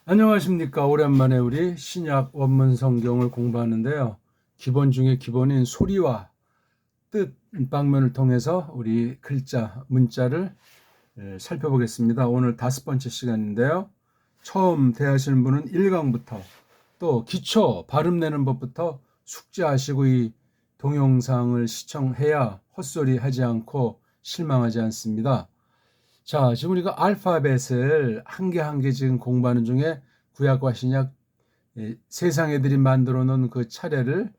안녕하십니까. 오랜만에 우리 신약 원문 성경을 공부하는데요. 기본 중에 기본인 소리와 뜻 방면을 통해서 우리 글자, 문자를 살펴보겠습니다. 오늘 5번째 시간인데요. 처음 대하시는 분은 1강부터 또 기초 발음 내는 법부터 숙지하시고 이 동영상을 시청해야 헛소리 하지 않고 실망하지 않습니다. 자, 지금 우리가 알파벳을 한 개 한 개 지금 공부하는 중에 구약과 신약 세상 애들이 만들어 놓은 그 차례를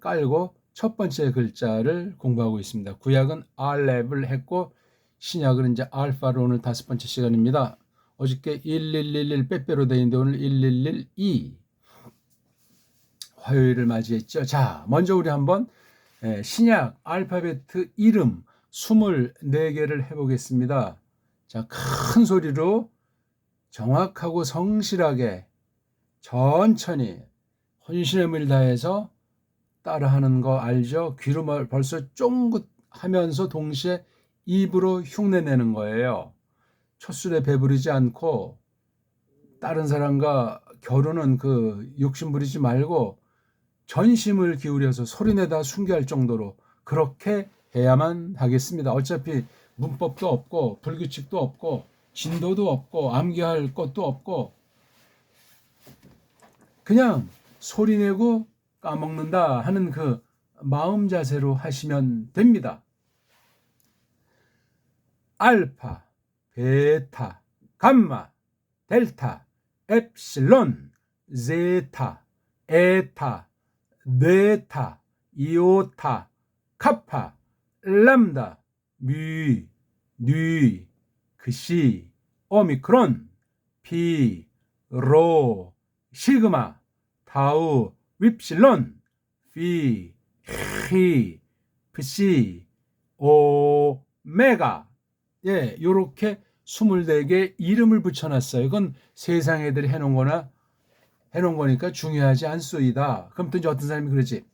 깔고 첫 번째 글자를 공부하고 있습니다. 구약은 알렙을 했고 신약은 이제 알파로 오늘 5번째 시간입니다. 어저께 1111 빼빼로 되어 있는데 오늘 1112 화요일을 맞이했죠. 자, 먼저 우리 한번 신약 알파벳 이름 24개를 해보겠습니다. 자, 큰 소리로 정확하고 성실하게 천천히 혼신의 힘을 다해서 따라하는 거 알죠? 귀로 벌써 쫑긋하면서 동시에 입으로 흉내내는 거예요. 첫술에 배부르지 않고 다른 사람과 겨루는 그 욕심 부리지 말고 전심을 기울여서 소리내다 순교할 정도로 그렇게 해야만 하겠습니다. 어차피 문법도 없고 불규칙도 없고 진도도 없고 암기할 것도 없고 그냥 소리내고 까먹는다 하는 그 마음 자세로 하시면 됩니다. 알파, 베타, 감마, 델타, 엡실론, 제타, 에타, 네타, 이오타, 카파, 람다, 뮤, 뉴, 그시, 오미크론, 피, 로, 시그마, 타우, 윕실론, 피, 히, 프시, 오메가. 예, 요렇게 24개 이름을 붙여놨어요. 이건 세상 애들이 해놓은 거니까 중요하지 않소이다. 그럼 또 이제 어떤 사람이 그러지?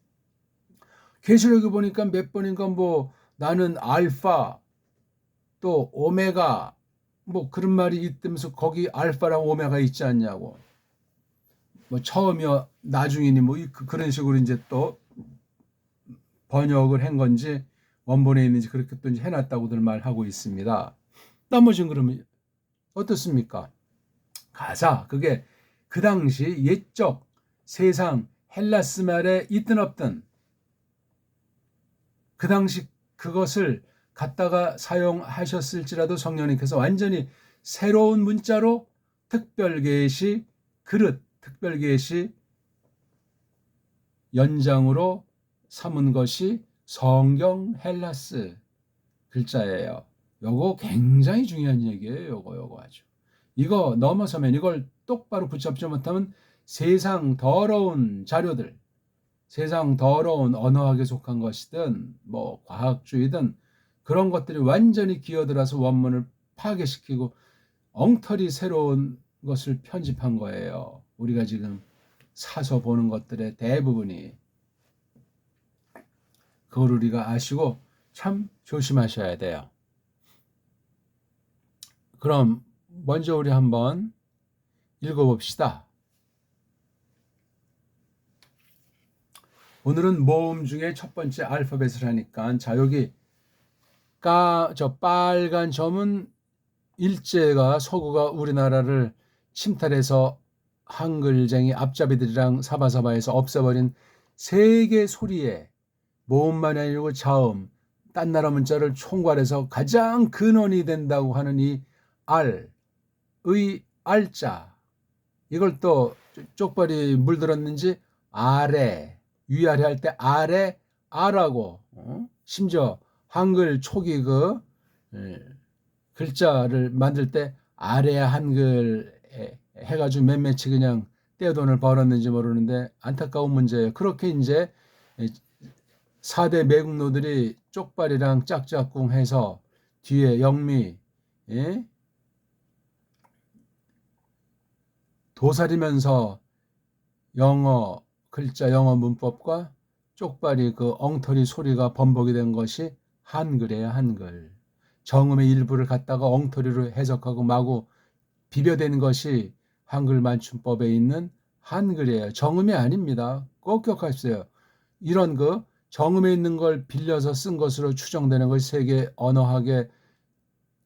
계시록에 보니까 몇 번인가 뭐 나는 알파 또 오메가 뭐 그런 말이 있다면서 거기 알파랑 오메가 있지 않냐고. 뭐 처음이요 나중이니 뭐 그런 식으로 이제 또 번역을 한 건지 원본에 있는지 그렇게 또 이제 해놨다고들 말하고 있습니다. 나머지는 그러면 어떻습니까? 가사 그게 그 당시 옛적 세상 헬라스 말에 있든 없든 그 당시 그것을 갖다가 사용하셨을지라도 성령님께서 완전히 새로운 문자로 특별계시 그릇, 특별계시 연장으로 삼은 것이 성경 헬라스 글자예요. 요거 굉장히 중요한 얘기예요. 요거 아주. 이거 넘어서면 이걸 똑바로 붙잡지 못하면 세상 더러운 자료들, 세상 더러운 언어학에 속한 것이든 뭐 과학주의든 그런 것들이 완전히 기어들어서 원문을 파괴시키고 엉터리 새로운 것을 편집한 거예요. 우리가 지금 사서 보는 것들의 대부분이. 그걸 우리가 아시고 참 조심하셔야 돼요. 그럼 먼저 우리 한번 읽어봅시다. 오늘은 모음 중에 첫 번째 알파벳을 하니까 자 여기 저 빨간 점은 일제가 서구가 우리나라를 침탈해서 한글쟁이 앞잡이들이랑 사바사바해서 없애버린 세계 소리에 모음만이 아니고 자음, 딴 나라 문자를 총괄해서 가장 근원이 된다고 하는 이 의 알자 이걸 또 쪽발이 물들었는지 아래 위아래 할 때 아래 아라고 심지어 한글 초기 그 글자를 만들 때 아래 한글 해가지고 몇몇이 그냥 떼돈을 벌었는지 모르는데 안타까운 문제예요. 그렇게 이제 4대 매국노들이 쪽발이랑 짝짝꿍 해서 뒤에 영미 도사리면서 영어 글자 영어 문법과 쪽발이 그 엉터리 소리가 번복이 된 것이 한글이에요. 한글. 정음의 일부를 갖다가 엉터리로 해석하고 마구 비벼대는 것이 한글 맞춤법에 있는 한글이에요. 정음이 아닙니다. 꼭 기억하십시오. 이런 정음에 있는 걸 빌려서 쓴 것으로 추정되는 것이 세계 언어학에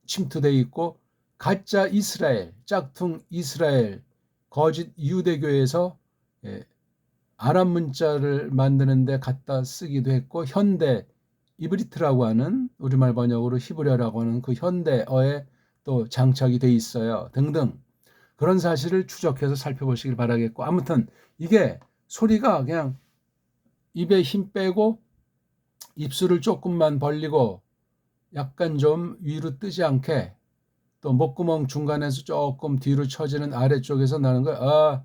침투되어 있고, 가짜 이스라엘, 짝퉁 이스라엘, 거짓 유대교에서 아랍 문자를 만드는데 갖다 쓰기도 했고, 현대 이브리트라고 하는 우리말 번역으로 히브리어라고 하는 그 현대어에 또 장착이 돼 있어요. 등등. 그런 사실을 추적해서 살펴보시길 바라겠고, 아무튼 이게 소리가 그냥 입에 힘 빼고 입술을 조금만 벌리고 약간 좀 위로 뜨지 않게, 또 목구멍 중간에서 조금 뒤로 처지는 아래쪽에서 나는 거야.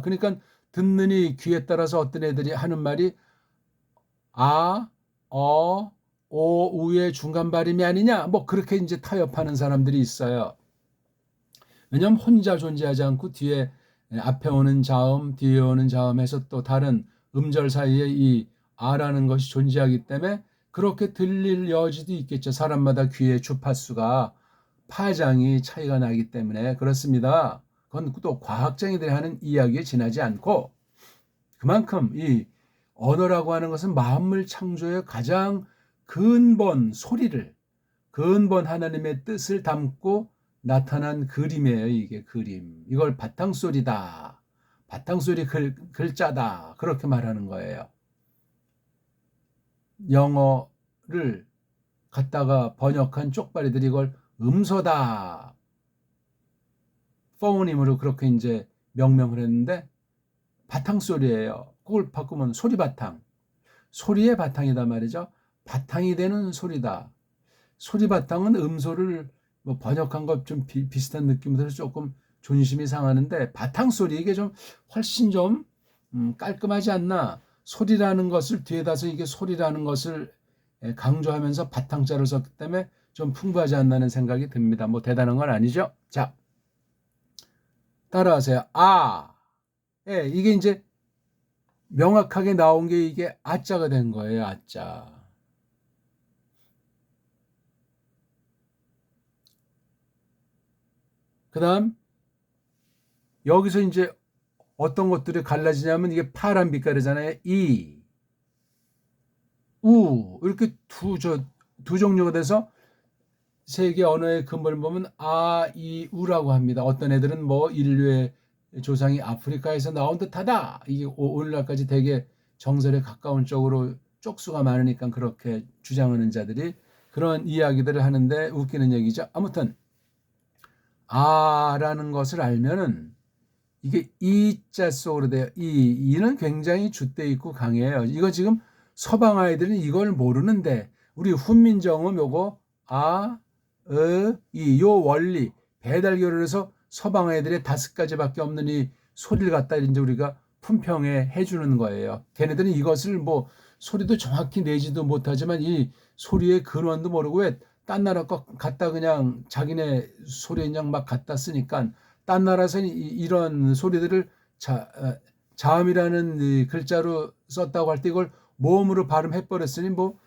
그러니까 듣는 이 귀에 따라서 어떤 애들이 하는 말이 아, 우의 중간 발음이 아니냐, 뭐 그렇게 이제 타협하는 사람들이 있어요. 왜냐하면 혼자 존재하지 않고 뒤에 앞에 오는 자음, 뒤에 오는 자음에서 또 다른 음절 사이에 이 아라는 것이 존재하기 때문에 그렇게 들릴 여지도 있겠죠. 사람마다 귀의 주파수가 파장이 차이가 나기 때문에 그렇습니다. 그건 또 과학자들이 하는 이야기에 지나지 않고, 그만큼 이 언어라고 하는 것은 만물 창조의 가장 근본 소리를, 근본 하나님의 뜻을 담고 나타난 그림이에요. 이게 그림. 이걸 바탕소리다, 바탕소리 글자다, 그렇게 말하는 거예요. 영어를 갖다가 번역한 쪽발이들이 이걸 음소다, 포니므로 그렇게 이제 명명을 했는데, 바탕소리예요. 그걸 바꾸면 소리바탕, 소리의 바탕이다 말이죠. 바탕이 되는 소리다. 소리바탕은 음소를 뭐 번역한 것 좀 비슷한 느낌이 들어서 조금 존심이 상하는데, 바탕소리 이게 좀 훨씬 좀 깔끔하지 않나. 소리라는 것을 뒤에다서 이게 소리라는 것을 강조하면서 바탕자를 썼기 때문에 좀 풍부하지 않나는 생각이 듭니다. 뭐 대단한 건 아니죠. 자, 따라하세요. 이게 이제 명확하게 나온 게 이게 아자가 된 거예요. 아자. 그 다음 여기서 이제 어떤 것들이 갈라지냐면, 이게 파란 빛깔이잖아요. 이렇게 두 종류가 돼서 세계 언어의 근본을 보면 우라고 합니다. 어떤 애들은 뭐 인류의 조상이 아프리카에서 나온 듯하다, 이게 오늘날까지 되게 정설에 가까운 쪽으로 쪽수가 많으니까 그렇게 주장하는 자들이 그런 이야기들을 하는데 웃기는 얘기죠. 아무튼 라는 것을 알면은 이게 이자 속으로 돼요. 이는 굉장히 줏대 있고 강해요. 이거 지금 서방 아이들은 이걸 모르는데, 우리 훈민정음 요거 요 원리 배달교를 해서 서방 아이들의 5가지밖에 없는 이 소리를 갖다 이제 우리가 품평해 해주는 거예요. 걔네들은 이것을 뭐 소리도 정확히 내지도 못하지만 이 소리의 근원도 모르고, 왜 딴 나라 거 갖다 그냥 자기네 소리 그냥 막 갖다 쓰니까, 딴 나라에서는 이런 소리들을 자음이라는 이 글자로 썼다고 할 때 이걸 모음으로 발음해버렸으니 뭐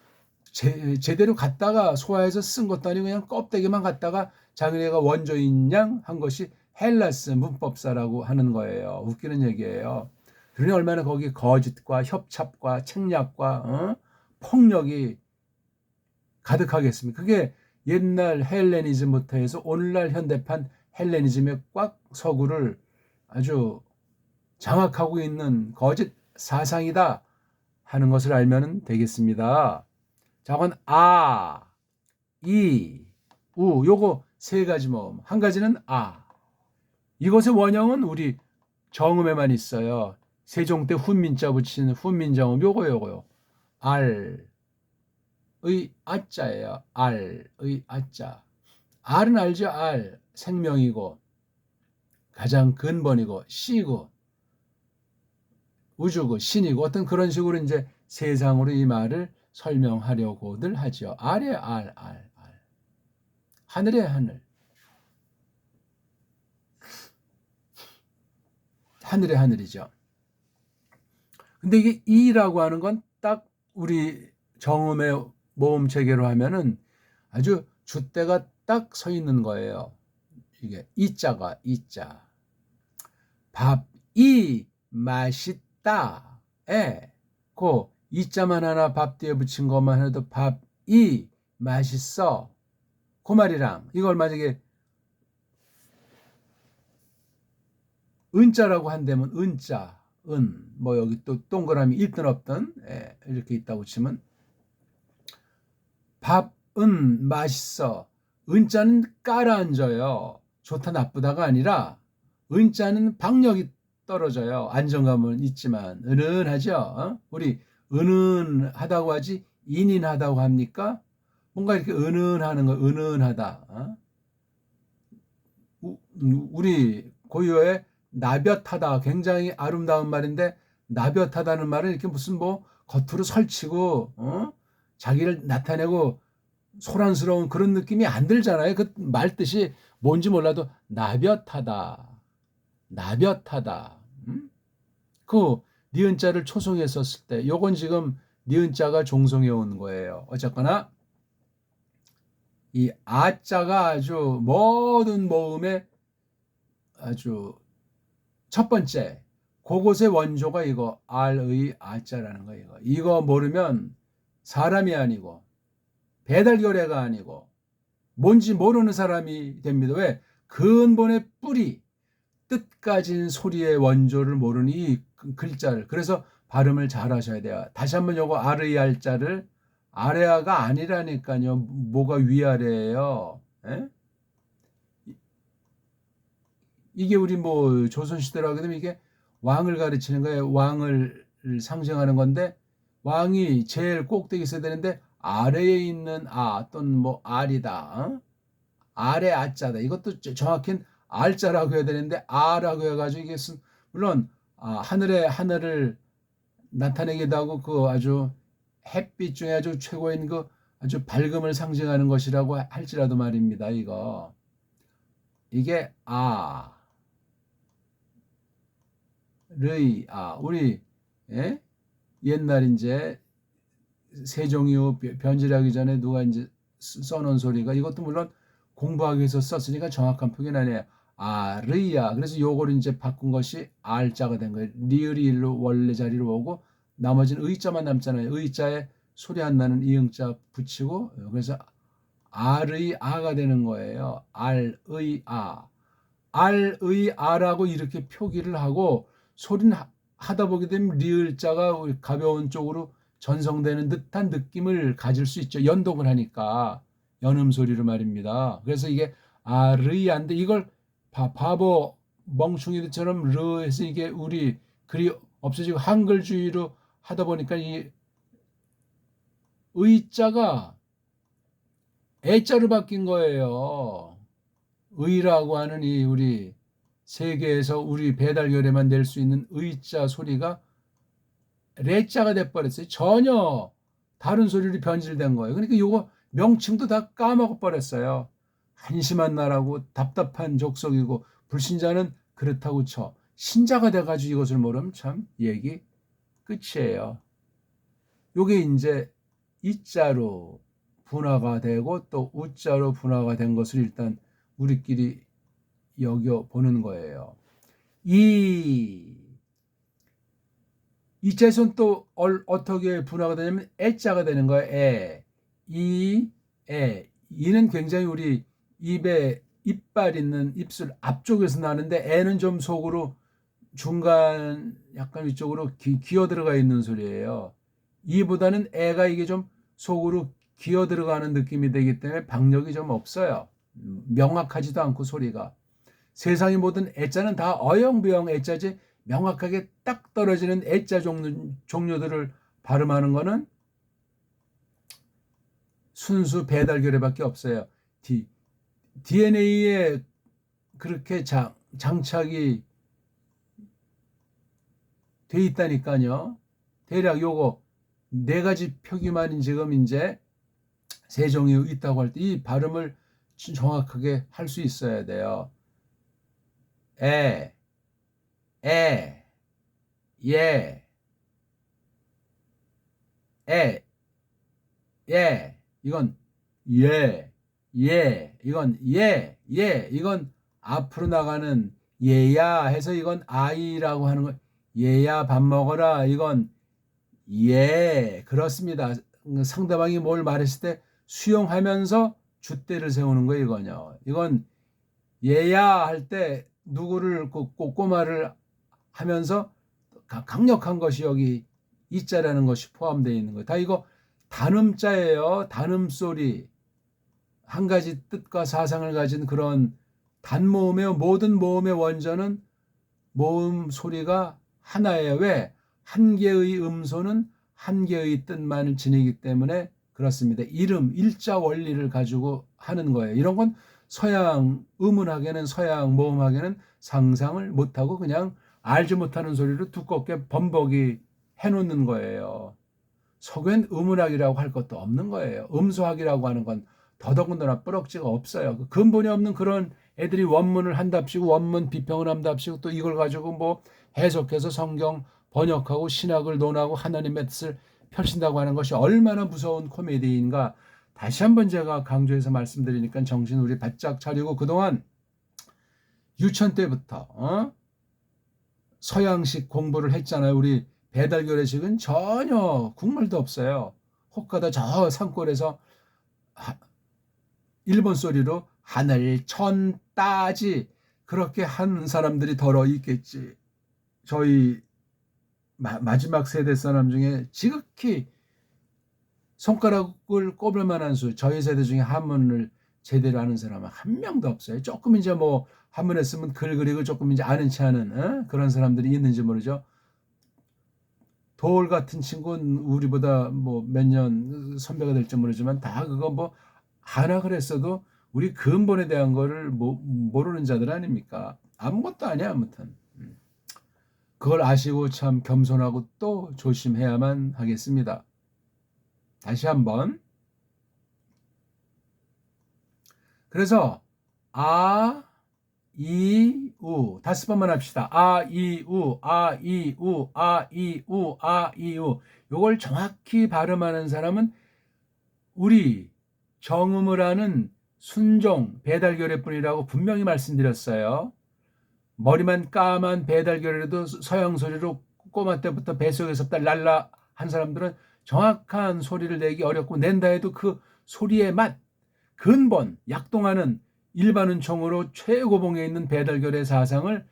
제대로 갖다가 소화해서 쓴 것도 아니고 그냥 껍데기만 갖다가 자기네가 원조인 양 한 것이 헬라스 문법사라고 하는 거예요. 웃기는 얘기예요. 그러니 얼마나 거기 거짓과 협잡과 책략과 폭력이 가득하겠습니까? 그게 옛날 헬레니즘부터 해서 오늘날 현대판 헬레니즘의 꽉 서구를 아주 장악하고 있는 거짓 사상이다 하는 것을 알면 되겠습니다. 자, 그건 요거 3가지 모음. 한 가지는 이것의 원형은 우리 정음에만 있어요. 세종 때 훈민자 붙이는 훈민정음 요거요. 의 아자예요. 의 아자. 알은 알죠. 생명이고 가장 근본이고 씨고 우주고 신이고 어떤 그런 식으로 이제 세상으로 이 말을 설명하려고들 하죠. 알의 알. 하늘의 하늘. 하늘의 하늘이죠. 근데 이게 이라고 하는 건 딱 우리 정음의 모음 체계로 하면은 아주 줏대가 딱 서 있는 거예요. 이게 이자가 이자. 밥이 맛있다. 에. 그 이자만 하나 밥 뒤에 붙인 것만 해도 밥이 맛있어. 그 말이랑 이걸 만약에 은자라고 한다면 은자, 뭐 여기 또 동그라미 있든 없든 이렇게 있다고 치면 밥은 맛있어. 은자는 깔아앉아요. 좋다 나쁘다가 아니라 은자는 박력이 떨어져요. 안정감은 있지만 은은하죠. 우리 은은하다고 하지 인인하다고 합니까? 뭔가 이렇게 은은하는 거 은은하다. 우리 고유어에 나볕하다 굉장히 아름다운 말인데 나볕하다는 말은 이렇게 무슨 뭐 겉으로 설치고 자기를 나타내고 소란스러운 그런 느낌이 안 들잖아요. 그 말 뜻이 뭔지 몰라도 나볕하다. 나볕하다. 그 니은자를 초성에 썼을 때 요건 지금 니은자가 종성에 온 거예요. 어쨌거나 이 아자가 아주 모든 모음의 아주 첫 번째 그곳의 원조가 이거 알의 아자라는 거예요. 이거 모르면 사람이 아니고 배달교례가 아니고 뭔지 모르는 사람이 됩니다. 왜? 근본의 뿌리 뜻 가진 소리의 원조를 모르니 이 글자를 그래서 발음을 잘 하셔야 돼요. 다시 한번 요거 알의 알자를 아래아가 아니라니까요. 뭐가 위아래예요. 에? 이게 우리 뭐 조선시대로 하게 되면 이게 왕을 가르치는 거예요. 왕을 상징하는 건데 왕이 제일 꼭대기 있어야 되는데 아래에 있는 아 또는 뭐 알이다. 아래 아자다. 이것도 정확히는 알자라고 해야 되는데 아라고 해가지고 이게 물론 하늘을 나타내기도 하고 그 아주 햇빛 중에 아주 최고인 그 아주 밝음을 상징하는 것이라고 할지라도 말입니다. 이게 우리 옛날 이제 세종이후 변질하기 전에 누가 이제 써놓은 소리가 이것도 물론 공부하기 위해서 썼으니까 정확한 표기는 아니에요. 르이야. 그래서 요걸 이제 바꾼 것이 알자가 된 거예요. 리을이 일로 원래 자리로 오고 나머지는 의자만 남잖아요. 의자에 소리 안 나는 이응자 붙이고 그래서 알의 아가 되는 거예요. 알의 아. 알의 아라고 이렇게 표기를 하고 소리는 하다 보게 되면 리을자가 가벼운 쪽으로 전성되는 듯한 느낌을 가질 수 있죠. 연동을 하니까 연음 소리로 말입니다. 그래서 이게 르이안데 이걸 바보 멍충이들처럼 르 해서 이게 우리 글이 없어지고 한글주의로 하다 보니까 이 의자가 애자로 바뀐 거예요. 의라고 하는 이 우리 세계에서 우리 배달결에만 낼 수 있는 의자 소리가 레자가 돼버렸어요. 전혀 다른 소리로 변질된 거예요. 그러니까 이거 명칭도 다 까먹어 버렸어요. 한심한 나라고 답답한 족속이고 불신자는 그렇다고 쳐. 신자가 돼가지고 이것을 모르면 참 얘기 끝이에요. 요게 이제 이자로 분화가 되고 또 우자로 분화가 된 것을 일단 우리끼리 여겨보는 거예요. 이자에서는 또 어떻게 분화가 되냐면 애자가 되는 거예요. 이는 굉장히 우리 입에 이빨 있는 입술 앞쪽에서 나는데 애는 좀 속으로 중간 약간 위쪽으로 기어 들어가 있는 소리예요. 이보다는 애가 이게 좀 속으로 기어 들어가는 느낌이 되기 때문에 박력이 좀 없어요. 명확하지도 않고 소리가. 세상의 모든 애자는 다 어영부영 애자지 명확하게 딱 떨어지는 애자 종류들을 발음하는 거는 순수 배달결에밖에 없어요. DNA에 그렇게 장착이 돼 있다니까요. 대략 요거 4가지 표기만 지금 이제 세종이 있다고 할 때 이 발음을 정확하게 할 수 있어야 돼요. 에, 예, 이건 이건 이건 앞으로 나가는 얘야 해서 이건 아이라고 하는 거. 얘야 밥 먹어라. 이건 예. 그렇습니다. 상대방이 뭘 말했을 때 수용하면서 줏대를 세우는 거예요, 이거요. 이건 얘야 할 때 누구를 꼬꼬마를 하면서 강력한 것이 여기 이자라는 것이 포함되어 있는 거예요. 다 이거 단음자예요. 단음소리. 한 가지 뜻과 사상을 가진 그런 단모음의 모든 모음의 원전은 모음 소리가 하나예요. 왜? 한 개의 음소는 한 개의 뜻만을 지니기 때문에 그렇습니다. 이름, 일자 원리를 가지고 하는 거예요. 이런 건 서양 음운학에는 서양 모음학에는 상상을 못하고 그냥 알지 못하는 소리로 두껍게 범벅이 해놓는 거예요. 석유엔 음운학이라고 할 것도 없는 거예요. 음소학이라고 하는 건 더더군다나 뿌럭지가 없어요. 근본이 없는 그런 애들이 원문을 한답시고 원문 비평을 한답시고 또 이걸 가지고 뭐 해석해서 성경 번역하고 신학을 논하고 하나님의 뜻을 펼친다고 하는 것이 얼마나 무서운 코미디인가. 다시 한번 제가 강조해서 말씀드리니까 정신 우리 바짝 차리고 그동안 유치원 때부터 서양식 공부를 했잖아요. 우리 배달교래식은 전혀 국물도 없어요. 혹가다 저 산골에서 일본 소리로 하늘 천 따지 그렇게 한 사람들이 더러 있겠지. 저희 마지막 세대 사람 중에 지극히 손가락을 꼽을 만한 수, 저희 세대 중에 한문을 제대로 아는 사람은 한 명도 없어요. 조금 이제 뭐 한문 했으면 글 그리고 조금 이제 아는 체 하는 그런 사람들이 있는지 모르죠. 도올 같은 친구는 우리보다 뭐 몇 년 선배가 될지 모르지만 다 그거 뭐 하나 그랬어도 우리 근본에 대한 거를 모르는 자들 아닙니까? 아무것도 아니야 아무튼. 그걸 아시고 참 겸손하고 또 조심해야만 하겠습니다. 다시 한번. 그래서 아, 이, 우 5번만 합시다. 아, 이, 우, 아, 이, 우, 아, 이, 우, 아, 이, 우. 요걸 정확히 발음하는 사람은 우리 정음을 하는 순종 배달교래뿐이라고 분명히 말씀드렸어요. 머리만 까만 배달교래도 서양 소리로 꼬마 때부터 뱃속에서 랄라 한 사람들은 정확한 소리를 내기 어렵고 낸다 해도 그 소리의 맛, 근본, 약동하는 일반 은총으로 최고봉에 있는 배달교래 사상을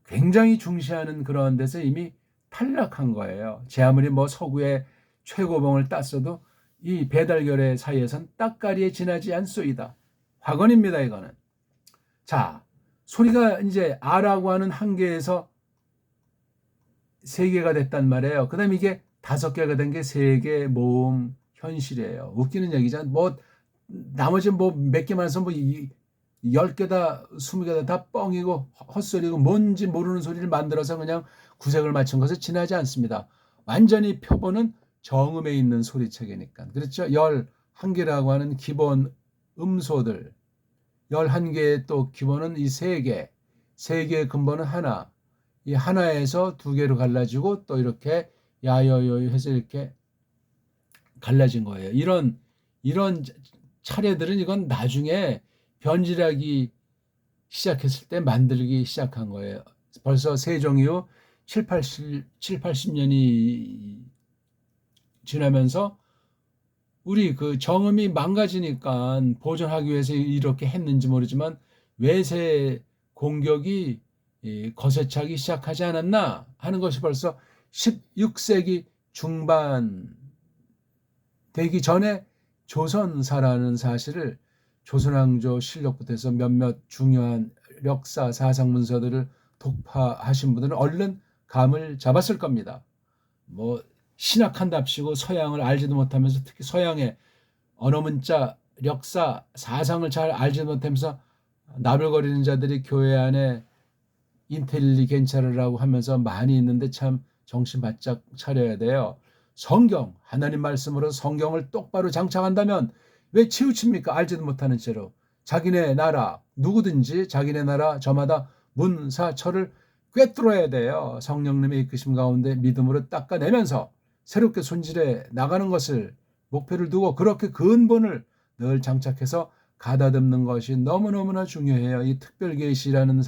굉장히 중시하는 그런 데서 이미 탈락한 거예요. 제 아무리 뭐 서구의 최고봉을 땄어도 이 배달교래 사이에선 따까리에 지나지 않소이다. 화건입니다, 이거는. 자, 소리가 이제 아라고 하는 한 개에서 3개가 됐단 말이에요. 그 다음에 이게 5개가 된 게 3개 모음 현실이에요. 웃기는 얘기잖아. 뭐 나머지 뭐 몇 개만 해서 뭐 10개다 20개다 다 뻥이고 헛소리고 뭔지 모르는 소리를 만들어서 그냥 구색을 맞춘 것에 지나지 않습니다. 완전히 표본은 정음에 있는 소리체계니까. 그렇죠? 11개라고 하는 기본 음소들 11개의 또 기본은 이 3개 3개의 근본은 하나 이 하나에서 2개로 갈라지고 또 이렇게 야여여 해서 이렇게 갈라진 거예요. 이런 차례들은 이건 나중에 변질하기 시작했을 때 만들기 시작한 거예요. 벌써 세종 이후 7, 80년이 지나면서 우리 그 정음이 망가지니까 보존하기 위해서 이렇게 했는지 모르지만 외세 공격이 거세차기 시작하지 않았나 하는 것이 벌써 16세기 중반 되기 전에 조선사라는 사실을 조선왕조 실력부터 해서 몇몇 중요한 역사 사상 문서들을 독파하신 분들은 얼른 감을 잡았을 겁니다. 뭐 신학한답시고 서양을 알지도 못하면서 특히 서양의 언어 문자 역사 사상을 잘 알지도 못하면서 나불거리는 자들이 교회 안에 인텔리겐차라고 하면서 많이 있는데 참 정신 바짝 차려야 돼요. 성경 하나님 말씀으로 성경을 똑바로 장착한다면 왜 치우칩니까? 알지도 못하는 채로. 자기네 나라 누구든지 자기네 나라 저마다 문사철을 꿰뚫어야 돼요. 성령님의 이끄심 가운데 믿음으로 닦아내면서 새롭게 손질해 나가는 것을 목표를 두고 그렇게 근본을 늘 장착해서 가다듬는 것이 너무너무나 중요해요. 이 특별계시라는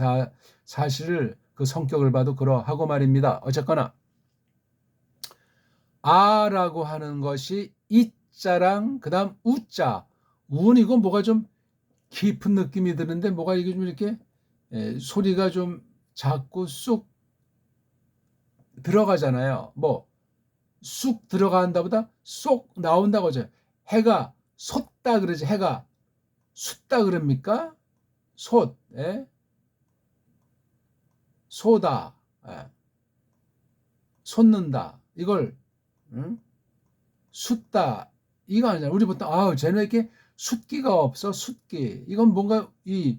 사실을 그 성격을 봐도 그러하고 말입니다. 어쨌거나 아라고 하는 것이 이자랑 그다음 우자. 우는 이건 뭐가 좀 깊은 느낌이 드는데 뭐가 이게 좀 이렇게 소리가 좀 작고 쑥 들어가잖아요. 뭐 쑥 들어간다보다 쏙 나온다고 하죠. 해가 솟다 그러지. 해가 숫다 그럽니까? 솟, 예? 쏘다, 예. 솟는다. 이걸 응? 숫다 이거 아니잖아. 우리 보통 쟤는 이렇게 숫기가 없어. 숫기. 이건 뭔가 이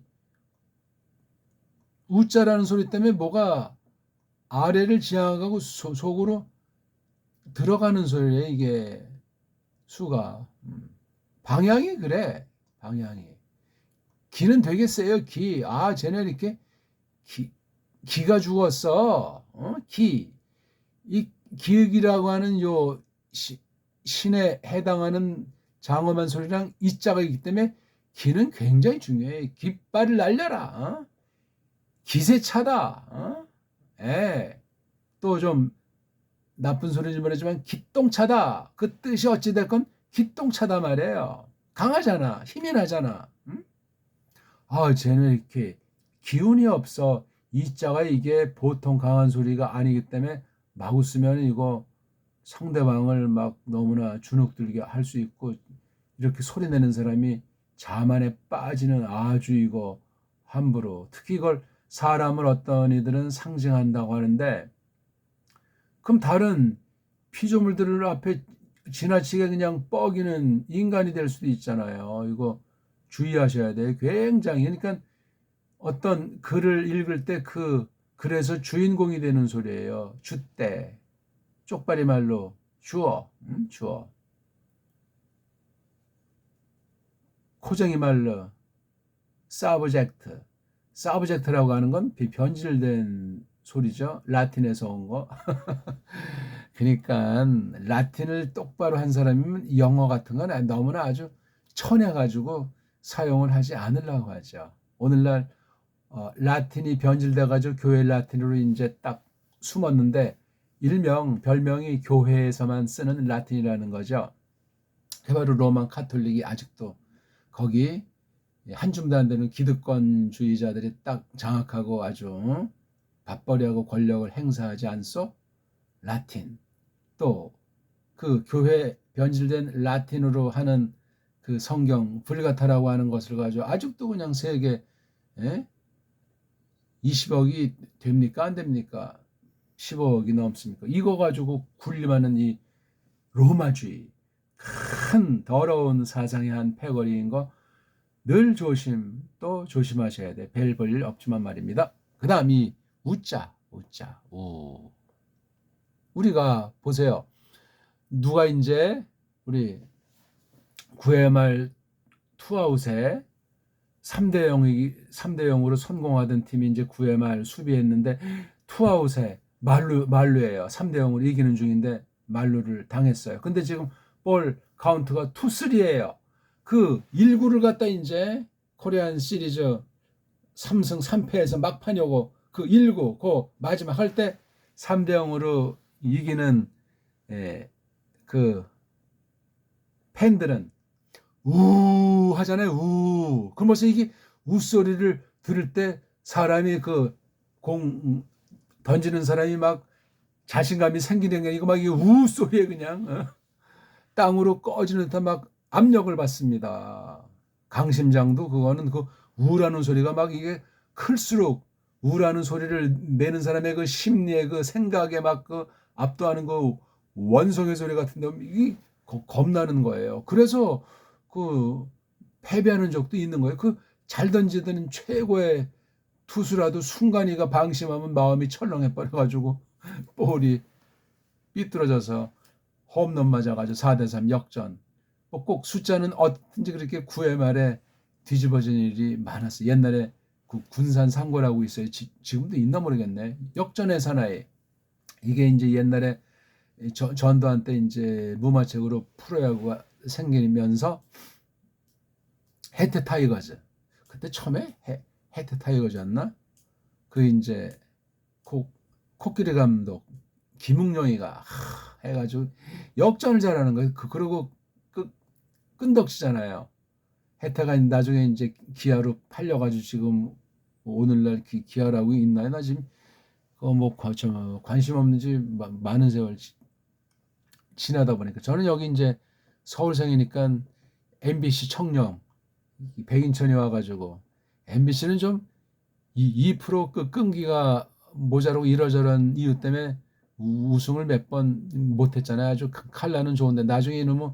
우자라는 소리 때문에 뭐가 아래를 지나가고 속으로 들어가는 소리예요. 이게 수가 방향이 그래. 방향이 기는 되게 세요. 기. 쟤네 이렇게 기가 죽었어. 기. 이 기역이라고 하는 요 신에 해당하는 장엄한 소리랑 이자가 있기 때문에 기는 굉장히 중요해. 깃발을 날려라. 기세차다. 또 좀 나쁜 소리는 말하지만 기똥차다. 그 뜻이 어찌됐건 기똥차다 말이에요. 강하잖아. 힘이 나잖아. 응? 쟤는 이렇게 기운이 없어. 이자가 이게 보통 강한 소리가 아니기 때문에 막 웃으면 이거 상대방을 막 너무나 주눅들게 할 수 있고 이렇게 소리 내는 사람이 자만에 빠지는 아주 이거 함부로 특히 이걸 사람을 어떤 이들은 상징한다고 하는데 그럼 다른 피조물들 앞에 지나치게 그냥 뻐기는 인간이 될 수도 있잖아요. 이거 주의하셔야 돼요. 굉장히 그러니까 어떤 글을 읽을 때 그 글에서 주인공이 되는 소리예요. 주때 쪽발이 말로 주어, 주어. 코쟁이 말로 서브젝트. 서브젝트라고 하는 건 변질된 소리죠. 라틴에서 온 거. 그러니까 라틴을 똑바로 한 사람이면 영어 같은 건 너무나 아주 천해가지고 사용을 하지 않으려고 하죠. 오늘날 라틴이 변질돼가지고 교회 라틴으로 이제 딱 숨었는데 일명 별명이 교회에서만 쓰는 라틴이라는 거죠. 바로 로만 카톨릭이 아직도 거기 한 줌도 안 되는 기득권주의자들이 딱 장악하고 아주 밥벌이하고 권력을 행사하지 않소? 라틴. 또 그 교회 변질된 라틴으로 하는 그 성경 불가타라고 하는 것을 가지고 아직도 그냥 세계 20억이 됩니까? 안 됩니까? 15억이 넘습니까? 이거 가지고 군림하는 이 로마주의 큰 더러운 사상의 한 패거리인 거 늘 또 조심하셔야 돼. 별 볼 일 없지만 말입니다. 그 다음 이 우자, 우. 우리가 보세요. 누가 이제 우리 9회 말 투아웃에 3대 0으로 성공하던 팀이 이제 9회 말 수비했는데 투아웃에 말루예요. 3대 0으로 이기는 중인데 말루를 당했어요. 근데 지금 볼 카운트가 2-3예요. 그 1구를 갖다 이제 코리안 시리즈 3승 3패에서 막판이 오고 그 1구 그 마지막 할 때 3대 0으로 이기는 그 팬들은 우 하잖아요. 우. 그러면서 이게 우 소리를 들을 때 사람이 그 공 던지는 사람이 막 자신감이 생기는 게 아니고 막 이 우 소리에 그냥 땅으로 꺼지는 듯한 막 압력을 받습니다. 강심장도 그거는 그 우라는 소리가 막 이게 클수록 우라는 소리를 내는 사람의 그 심리의 그 생각에 막 그 압도하는 그 원성의 소리 같은데 이게 겁나는 거예요. 그래서 그 패배하는 적도 있는 거예요. 그 잘 던지던 최고의 투수라도 순간이가 방심하면 마음이 철렁해 버려가지고 볼이 삐뚤어져서 홈런 맞아가지고 4-3 역전. 꼭 숫자는 어떤지 그렇게 9회 말에 뒤집어진 일이 많았어요. 옛날에 그 군산 상고라고 있어요. 지금도 있나 모르겠네. 역전의 사나이. 이게 이제 옛날에 전두환 때 이제 무마책으로 프로야구가 생기면서 해태 타이거즈. 그때 처음에 해태 타이거즈였나? 그 이제 코끼리 감독 김웅룡이가 해가지고 역전을 잘하는 거예요. 그러고 끈덕지잖아요. 해태가 나중에 이제 기아로 팔려가지고 지금 오늘날 기아라고 있나요? 나 지금 뭐 관심 없는지 많은 세월 지나다 보니까 저는 여기 이제 서울생이니까 MBC 청룡 백인천이 와가지고 MBC는 좀 이 프로 끈기가 모자라고 이러저런 이유 때문에 우승을 몇 번 못했잖아요. 아주 칼라는 좋은데 나중에 이놈은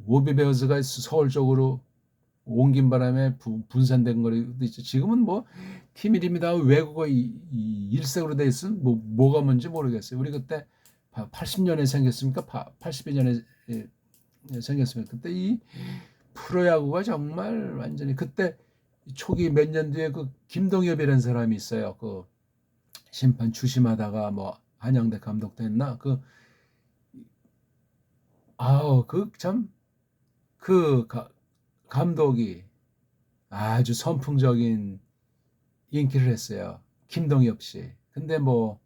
워비베어스가 서울 쪽으로 옮긴 바람에 분산된 거도 있죠. 지금은 뭐 팀 이름이 다 외국어 일색으로 돼 있으면 뭐가 뭔지 모르겠어요. 우리 그때 80년에 생겼습니까? 82년에 생겼습니까? 그때 이 프로야구가 정말 완전히 그때 초기 몇 년 뒤에 그 김동엽이라는 사람이 있어요. 그 심판 주심하다가 뭐 한양대 감독도 했나? 그 감독이 아주 선풍적인 인기를 했어요. 김동엽 씨. 근데 뭐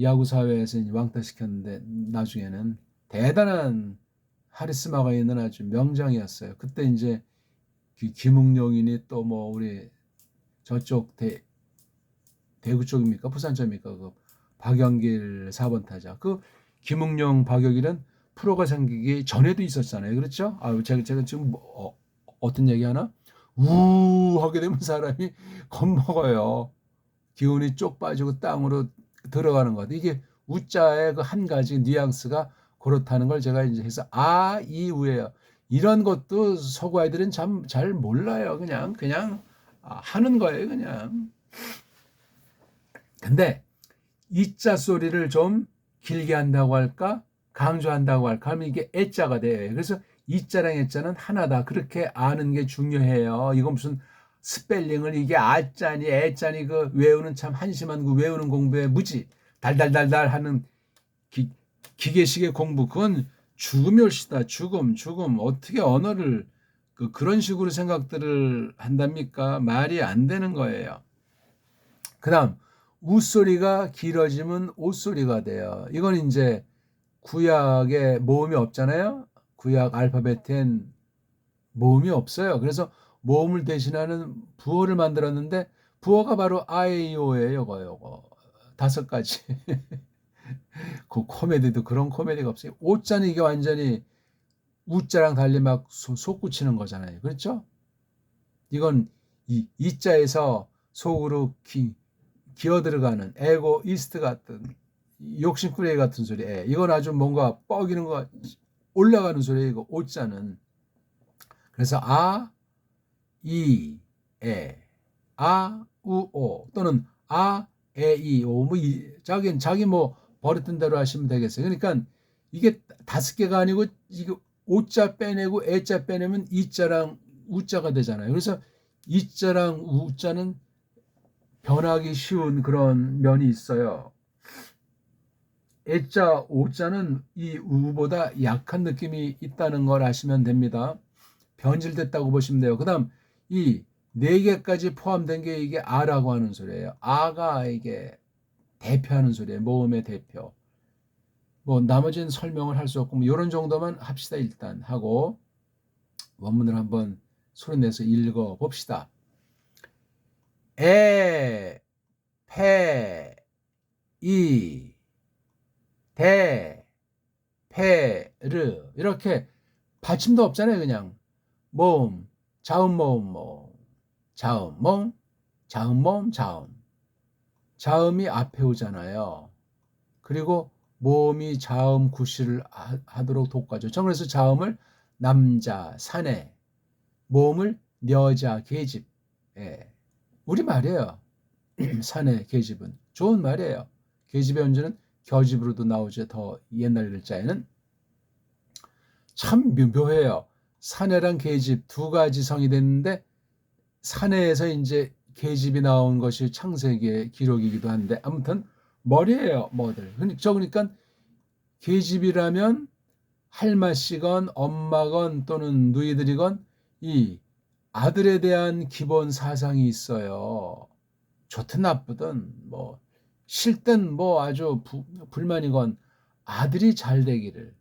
야구 사회에서 왕따 시켰는데 나중에는 대단한 카리스마가 있는 아주 명장이었어요. 그때 이제 김웅룡이니 또 뭐 우리 저쪽 대구 쪽입니까? 부산 쪽입니까? 그 박영길 4번 타자. 그 김웅룡 박영길은 프로가 생기기 전에도 있었잖아요. 그렇죠? 제가 지금 어떤 얘기 하나? 하게 되면 사람이 겁먹어요. 기운이 쪽 빠지고 땅으로 들어가는 것. 이게 우자의 그 한 가지 뉘앙스가 그렇다는 걸 제가 이제 해서 이우예요. 이런 것도 서구 아이들은 참 잘 몰라요. 그냥 하는 거예요. 그냥. 근데 이자 소리를 좀 길게 한다고 할까? 강조한다고 할까? 하면 이게 애자가 돼요. 그래서 이자랑 애자는 하나다. 그렇게 아는 게 중요해요. 이건 무슨 스펠링을 이게 아자니 애자니 그 외우는 참 한심한 그 외우는 공부에 무지 달달달달 하는 기계식의 공부 그건 죽음이 옳시다. 죽음 어떻게 언어를 그런 식으로 생각들을 한답니까? 말이 안 되는 거예요. 그 다음 우소리가 길어지면 오소리가 돼요. 이건 이제 구약에 모음이 없잖아요. 구약 알파벳엔 모음이 없어요. 그래서 모음을 대신하는 부어를 만들었는데 부어가 바로 아이오예요. 요거 5가지. 그 코미디도 그런 코미디가 없어요. 오자는 이게 완전히 우자랑 달리 막 솟구치는 거잖아요. 그렇죠? 이건 이자에서 속으로 기어 들어가는 에고이스트 같은 욕심꾸러기 같은 소리. 이건 아주 뭔가 뻐기는 거 올라가는 소리이고 오자는 그래서 이, 에, 우, 오 또는 에, 이, 오 뭐 자기 뭐 버릇된 대로 하시면 되겠어요. 그러니까 이게 5개가 아니고 이거 오자 빼내고 애자 빼내면 이자랑 우자가 되잖아요. 그래서 이자랑 우자는 변하기 쉬운 그런 면이 있어요. 애자, 오자는 이 우보다 약한 느낌이 있다는 걸 아시면 됩니다. 변질됐다고 보시면 돼요. 그 다음 이 4개까지 포함된 게 이게 아라고 하는 소리예요. 아가 이게 대표하는 소리예요. 모음의 대표. 뭐 나머지는 설명을 할 수 없고 뭐 이런 정도만 합시다. 일단 하고 원문을 한번 소리 내서 읽어 봅시다. 에, 페, 이, 대, 페, 르 이렇게 받침도 없잖아요. 그냥 모음, 자음, 모음, 모음, 자음, 모음, 자음, 모음, 자음. 자음이 앞에 오잖아요. 그리고 모음이 자음 구실을 하도록 돕가죠. 그래서 자음을 남자, 사내, 모음을 여자, 계집. 우리 말이에요. 사내, 계집은 좋은 말이에요. 계집의 언제는 겨집으로도 나오죠. 더 옛날 글자에는 참 묘해요. 사내랑 계집 2가지 성이 됐는데 사내에서 이제 계집이 나온 것이 창세기의 기록이기도 한데 아무튼 머리예요. 뭐들. 그러니까 계집이라면 할머씨건 엄마건 또는 누이들이건 이 아들에 대한 기본 사상이 있어요. 좋든 나쁘든 뭐 싫든 뭐 아주 불만이건 아들이 잘 되기를,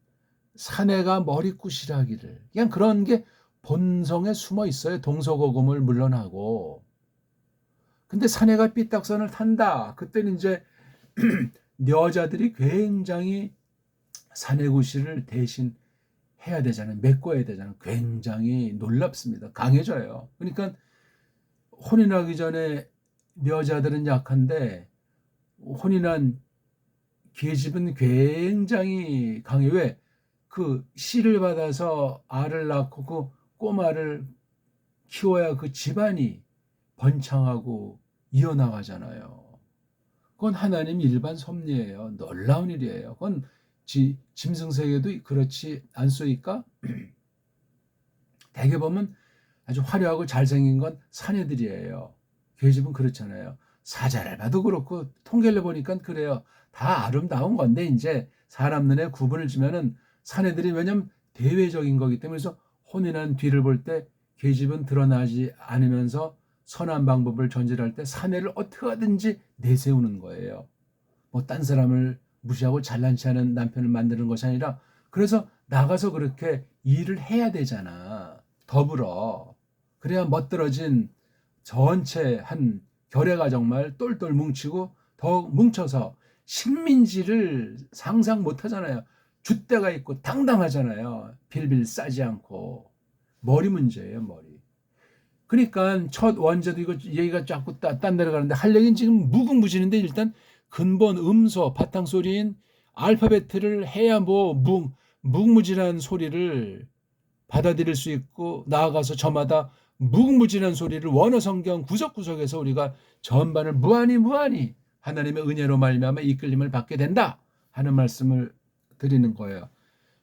사내가 머리굿이라기를, 그냥 그런 게 본성에 숨어 있어요. 동서고금을 물론하고. 근데 사내가 삐딱선을 탄다. 그때는 이제 여자들이 굉장히 사내구실을 대신 해야 되잖아요. 메꿔야 되잖아요. 굉장히 놀랍습니다. 강해져요. 그러니까 혼인하기 전에 여자들은 약한데 혼인한 계집은 굉장히 강해. 왜? 그 씨를 받아서 알을 낳고 그 꼬마를 키워야 그 집안이 번창하고 이어나가잖아요. 그건 하나님 일반 섭리예요. 놀라운 일이에요. 그건 짐승세계도 그렇지 않소이까? 대개 보면 아주 화려하고 잘생긴 건 사내들이에요. 계집은 그렇잖아요. 사자를 봐도 그렇고 통계를 보니까 그래요. 다 아름다운 건데 이제 사람 눈에 구분을 지면은 사내들이, 왜냐면 대외적인 거기 때문에. 그래서 혼인한 뒤를 볼 때 계집은 드러나지 않으면서 선한 방법을 전제할 때 사내를 어떻게 하든지 내세우는 거예요. 뭐 딴 사람을 무시하고 잘난 체 하는 남편을 만드는 것이 아니라, 그래서 나가서 그렇게 일을 해야 되잖아. 더불어. 그래야 멋들어진 전체 한 결애가 정말 똘똘 뭉치고 더 뭉쳐서 식민지를 상상 못 하잖아요. 줏대가 있고 당당하잖아요. 빌빌 싸지 않고. 머리 문제예요, 머리. 그러니까 첫 원제도 이거 얘기가 자꾸 딴 데로 가는데 할 얘기는 지금 무궁무진인데, 일단 근본 음소 바탕소리인 알파벳을 해야 뭐 무궁무진한 소리를 받아들일 수 있고, 나아가서 저마다 무궁무진한 소리를 원어 성경 구석구석에서 우리가 전반을 무한히 하나님의 은혜로 말미암아 이끌림을 받게 된다 하는 말씀을 드리는 거예요.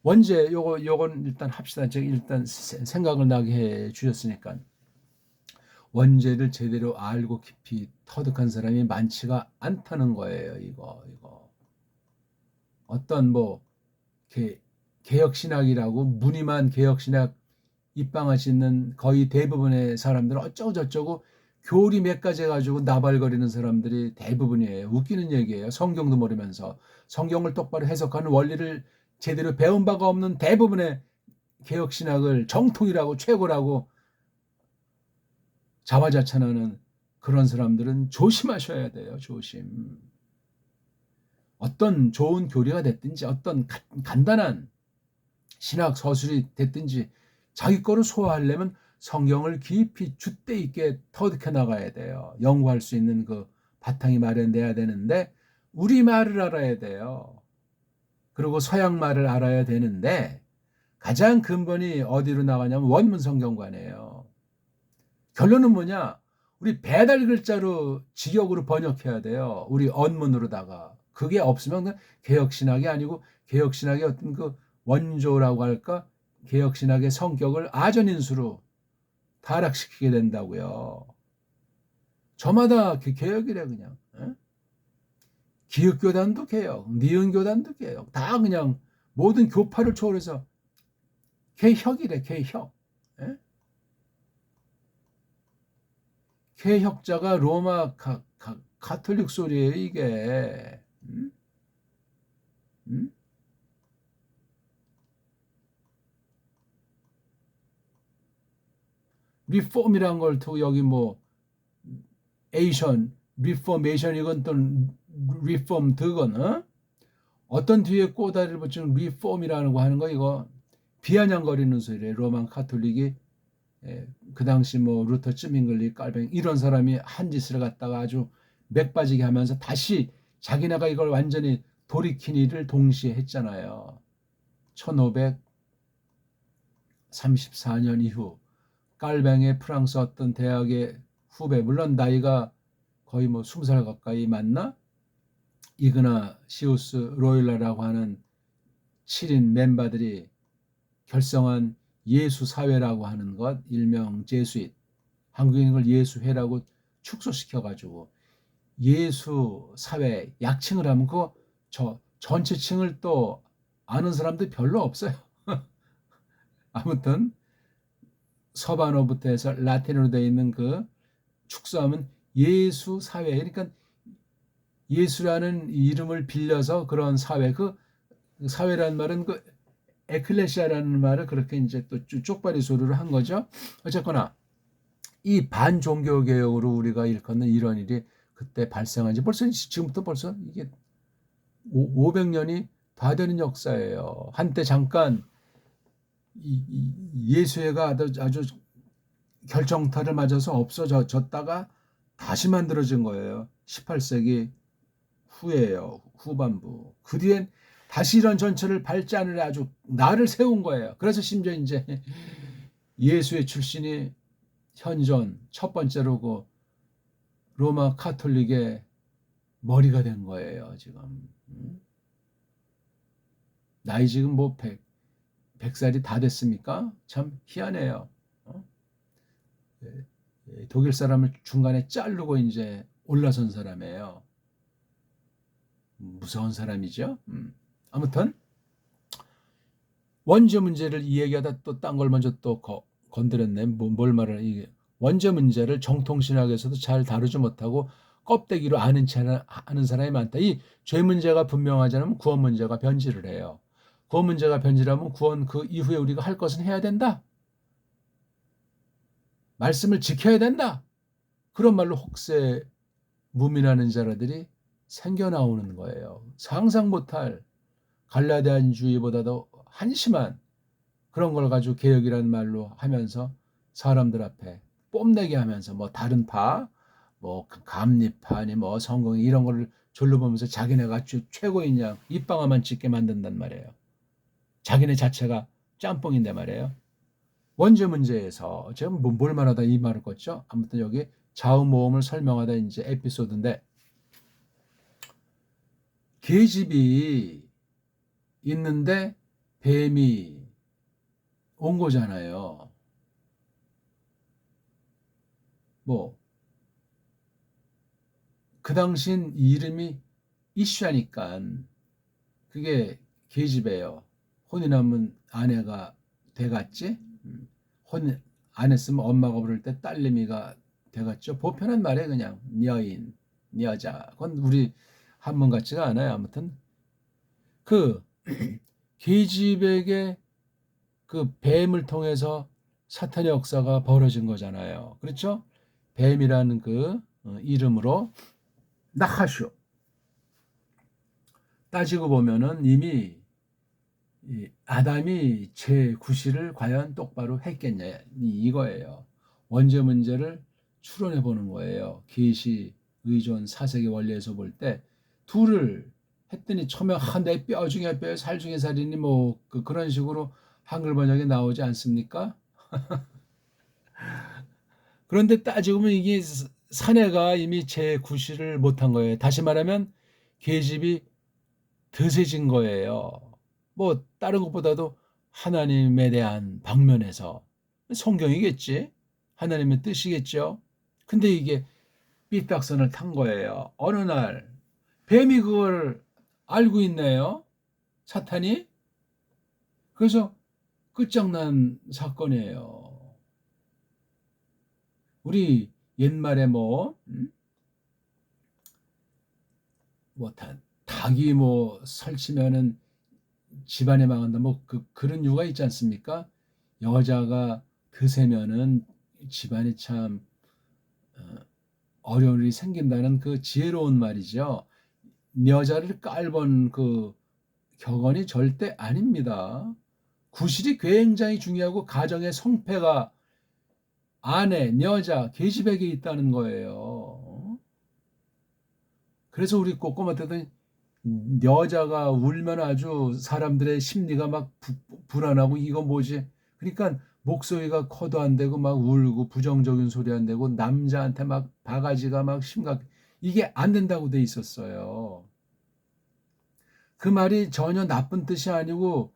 원제 요건 일단 합시다. 제가 일단 생각을 나게 해 주셨으니까. 원제를 제대로 알고 깊이 터득한 사람이 많지가 않다는 거예요. 이거 어떤 뭐 개혁신학이라고 무늬만 개혁신학 입방하시는 거의 대부분의 사람들은 어쩌고 저쩌고 교리 몇 가지 해가지고 나발거리는 사람들이 대부분이에요. 웃기는 얘기예요. 성경도 모르면서 성경을 똑바로 해석하는 원리를 제대로 배운 바가 없는 대부분의 개혁신학을 정통이라고 최고라고 자화자찬하는 그런 사람들은 조심하셔야 돼요. 조심. 어떤 좋은 교리가 됐든지 어떤 간단한 신학 서술이 됐든지 자기 거를 소화하려면 성경을 깊이 줏대 있게 터득해 나가야 돼요. 연구할 수 있는 그 바탕이 마련돼야 되는데, 우리말을 알아야 돼요. 그리고 서양말을 알아야 되는데, 가장 근본이 어디로 나가냐면 원문 성경관이에요. 결론은 뭐냐? 우리 배달 글자로 직역으로 번역해야 돼요. 우리 언문으로다가. 그게 없으면 개혁신학이 아니고 개혁신학의 어떤 그 원조라고 할까? 개혁신학의 성격을 아전인수로 타락시키게 된다고요. 저마다 개혁이래 그냥. 기획교단도 개혁, 니은교단도 개혁. 다 그냥 모든 교파를 초월해서 개혁이래, 개혁. 개혁자가 로마 가톨릭 소리예요, 이게. 음? 음? 리폼이란 걸 또 여기 뭐 에이션, 리포메이션, 이건 또 리폼 드건, 어떤 뒤에 꼬다리를 붙이는 리폼이라는 거 하는 거, 이거 비아냥거리는 소리예요. 로마 가톨릭이 그 당시 뭐 루터, 쯔밍글리, 깔뱅 이런 사람이 한 짓을 갖다가 아주 맥 빠지게 하면서 다시 자기네가 이걸 완전히 돌이킨 일을 동시에 했잖아요. 1534년 이후 깔뱅의 프랑스 어떤 대학의 후배, 물론 나이가 거의 뭐 20살 가까이 맞나? 이그나 시우스 로일라라고 하는 7인 멤버들이 결성한 예수사회라고 하는 것, 일명 제수잇, 한국인은 걸 예수회라고 축소시켜가지고 예수사회 약칭을 하면 그거 전체칭을 또 아는 사람들 별로 없어요. 아무튼 서반어부터 해서 라틴어로 되어 있는 그 축소하면 예수 사회, 그러니까 예수라는 이름을 빌려서 그런 사회, 그 사회라는 말은 그 에클레시아라는 말을 그렇게 이제 또 쪽발이 소리를 한 거죠. 어쨌거나 이 반종교 개혁으로 우리가 일컫는 이런 일이 그때 발생한 지 벌써 지금부터 벌써 이게 500년이 다 되는 역사예요. 한때 잠깐 예수회가 아주 결정타를 맞아서 없어졌다가 다시 만들어진 거예요. 18세기 후예요. 후반부. 그 뒤엔 다시 이런 전철을 밟지 않으려 아주 날을 세운 거예요. 그래서 심지어 이제 예수의 출신이 현존 첫 번째로 그 로마 카톨릭의 머리가 된 거예요. 지금 나이 지금 뭐 100살이 다 됐습니까? 참 희한해요. 독일 사람을 중간에 자르고 이제 올라선 사람이에요. 무서운 사람이죠. 아무튼 원죄 문제를 이야기하다 또 딴 걸 먼저 또 건드렸네. 뭘 말을 이게 원죄 문제를 정통신학에서도 잘 다루지 못하고 껍데기로 아는 사람이 많다. 이 죄 문제가 분명하지 않으면 구원 문제가 변질을 해요. 구원 문제가 변질하면 구원 그 이후에 우리가 할 것은 해야 된다. 말씀을 지켜야 된다. 그런 말로 혹세 무민하는 자들이 생겨나오는 거예요. 상상 못할 갈라디안주의보다도 한심한 그런 걸 가지고 개혁이라는 말로 하면서 사람들 앞에 뽐내게 하면서 뭐 다른 파, 뭐 감리파니 뭐 성공이 이런 걸 졸로 보면서 자기네가 최고이냐 입방아만 찍게 만든단 말이에요. 자기네 자체가 짬뽕인데 말이에요. 원죄 문제에서 제가 뭘 말하다 이 말을 껐죠. 아무튼 여기 좌우모음을 설명하다 이제 에피소드인데 계집이 있는데 뱀이 온 거잖아요. 뭐 그 당시엔 이름이 이슈하니까 그게 계집이에요. 혼인하면 아내가 돼갔지. 혼 안 했으면 엄마가 부를 때 딸내미가 돼갔죠. 보편한 말에 그냥 여인, 여자. 그건 우리 한문 같지가 않아요. 아무튼 그 계집에게 그 뱀을 통해서 사탄의 역사가 벌어진 거잖아요. 그렇죠? 뱀이라는 그 이름으로 나하쇼. 따지고 보면은 이미 아담이 제 구실을 과연 똑바로 했겠냐 이거예요. 원죄 문제를 추론해 보는 거예요. 계시, 의존, 사색의 원리에서 볼 때 둘을 했더니 처음에 내 뼈 중에 뼈, 살 중에 살이니 뭐 그런 식으로 한글 번역에 나오지 않습니까? 그런데 따지고 보면 이게 사내가 이미 제 구실을 못한 거예요. 다시 말하면 계집이 드세진 거예요. 뭐 다른 것보다도 하나님에 대한 방면에서 성경이겠지. 하나님의 뜻이겠죠. 근데 이게 삐딱선을 탄 거예요. 어느 날 뱀이 그걸 알고 있네요. 사탄이. 그래서 끝장난 사건이에요. 우리 옛말에 닭이 설치면은 집안에 망한다. 그런 이유가 있지 않습니까? 여자가 드세면은 집안이 참 어려운 일이 생긴다는 그 지혜로운 말이죠. 여자를 깔본 그 격언이 절대 아닙니다. 구실이 굉장히 중요하고 가정의 성패가 아내, 여자, 계집에게 있다는 거예요. 그래서 우리 꼬꼬마 때도 여자가 울면 아주 사람들의 심리가 막 불안하고 이거 뭐지? 그러니까 목소리가 커도 안 되고 막 울고 부정적인 소리 안 되고 남자한테 막 바가지가 막 이게 안 된다고 돼 있었어요. 그 말이 전혀 나쁜 뜻이 아니고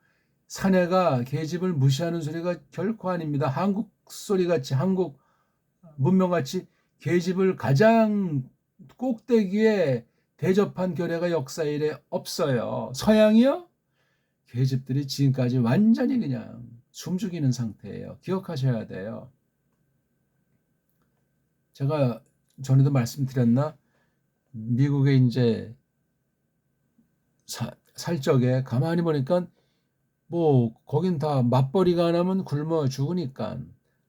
사내가 계집을 무시하는 소리가 결코 아닙니다. 한국 소리같이 한국 문명같이 계집을 가장 꼭대기에 대접한 교례가 역사 이래 없어요. 서양이요? 계집들이 지금까지 완전히 그냥 숨죽이는 상태예요. 기억하셔야 돼요. 제가 전에도 말씀드렸나? 미국에 이제 살 적에 가만히 보니까 뭐 거긴 다 맞벌이가 안 하면 굶어 죽으니까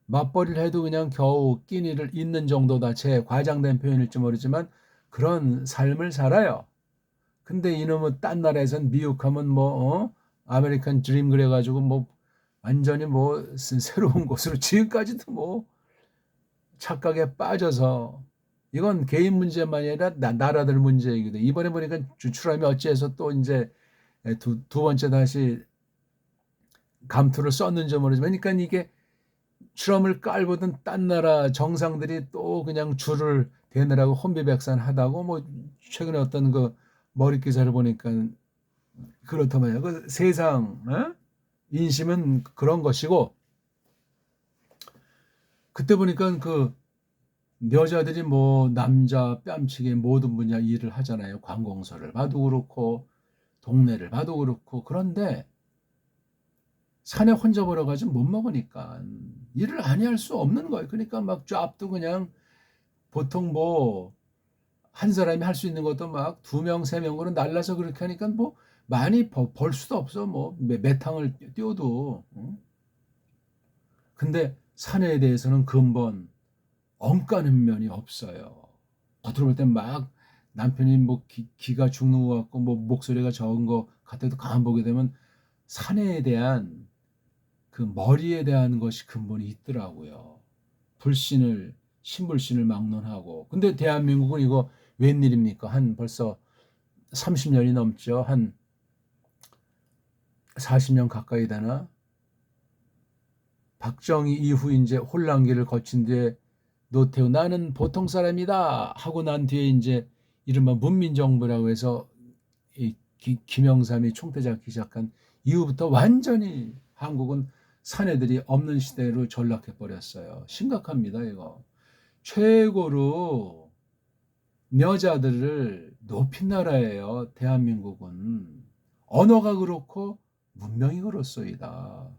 맞벌이를 해도 그냥 겨우 끼니를 잇는 정도다. 제 과장된 표현일지 모르지만 그런 삶을 살아요. 근데 이놈은 딴 나라에선 미국하면 아메리칸 드림 그래가지고 뭐 완전히 뭐 새로운 곳으로 지금까지도 뭐 착각에 빠져서 이건 개인 문제만이 아니라 나라들 문제이기도. 이번에 보니까 트럼이 어찌해서 또 이제 두 번째 다시 감투를 썼는지 모르지만 그러니까 이게 트럼을 깔보던 딴 나라 정상들이 또 그냥 줄을 대느라고 혼비백산하다고 뭐 최근에 어떤 그 머리 기사를 보니까 그렇더만요. 그 세상 인심은 그런 것이고 그때 보니까 그 여자들이 뭐 남자 뺨치게 모든 분야 일을 하잖아요. 관공서를 봐도 그렇고 동네를 봐도 그렇고 그런데 산에 혼자 벌어가지고 못 먹으니까 일을 아니 할 수 없는 거예요. 그러니까 막 잡도 그냥 보통 뭐 한 사람이 할 수 있는 것도 막 두 명, 세 명으로 날라서 그렇게 하니까 뭐 많이 벌 수도 없어. 뭐 매탕을 띄워도. 근데 사내에 대해서는 근본 엉까는 면이 없어요. 겉으로 볼 땐 막 남편이 뭐 기가 죽는 것 같고 뭐 목소리가 적은 것 같아도 가만 보게 되면 사내에 대한 그 머리에 대한 것이 근본이 있더라고요. 신불신을 막론하고. 근데 대한민국은 이거 웬일입니까? 한 벌써 30년이 넘죠. 한 40년 가까이 되나? 박정희 이후 이제 혼란기를 거친 뒤에 노태우 나는 보통 사람이다 하고 난 뒤에 이제 이른바 문민정부라고 해서 이 김영삼이 총대 잡기 시작한 이후부터 완전히 한국은 사내들이 없는 시대로 전락해 버렸어요. 심각합니다, 이거. 최고로 여자들을 높인 나라예요, 대한민국은. 언어가 그렇고 문명이 그렇소이다.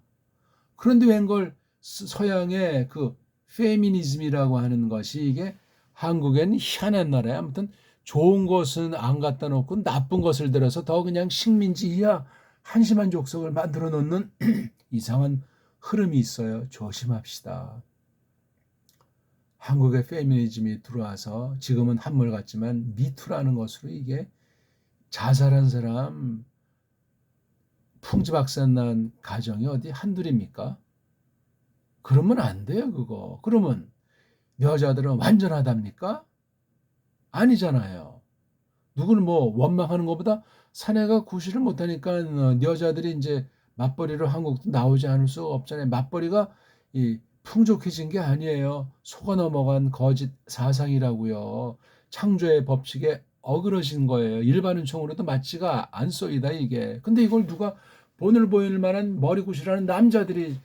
그런데 웬걸 서양의 그 페미니즘이라고 하는 것이 이게 한국엔 희한한 나라야. 아무튼 좋은 것은 안 갖다 놓고 나쁜 것을 들어서 더 그냥 식민지 이하 한심한 족속을 만들어 놓는 이상한 흐름이 있어요. 조심합시다. 한국의 페미니즘이 들어와서 지금은 한물 같지만 미투라는 것으로 이게 자살한 사람 풍지박산 난 가정이 어디 한둘입니까? 그러면 안 돼요, 그거. 그러면 여자들은 완전하답니까? 아니잖아요. 누구를 뭐 원망하는 것보다 사내가 구실을 못하니까 여자들이 이제 맞벌이로 한국도 나오지 않을 수 없잖아요. 맞벌이가 이 풍족해진 게 아니에요. 속아 넘어간 거짓 사상이라고요. 창조의 법칙에 어그러진 거예요. 일반은총으로도 맞지가 않소이다 이게. 근데 이걸 누가 본을 보일 만한 머리 굿이라는 남자들이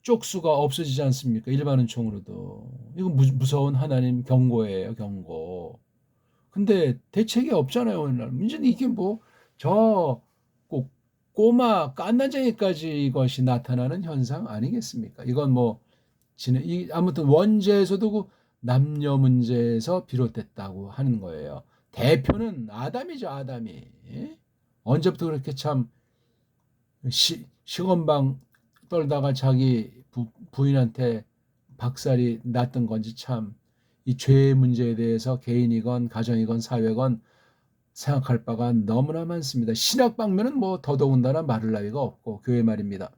쪽수가 없어지지 않습니까? 일반은총으로도. 이거 무서운 하나님 경고예요, 경고. 근데 대책이 없잖아요, 오늘날. 문제는 이게 뭐, 꼭 꼬마 깐난쟁이까지 이것이 나타나는 현상 아니겠습니까? 이건 뭐, 아무튼 원죄에서도 그 남녀 문제에서 비롯됐다고 하는 거예요. 대표는 아담이죠, 아담이. 예? 언제부터 그렇게 참, 시건방 떨다가 자기 부인한테 박살이 났던 건지 참, 이 죄의 문제에 대해서 개인이건 가정이건 사회건 생각할 바가 너무나 많습니다. 신학 방면은 뭐 더더군다나 말할 나위가 없고 교회 말입니다.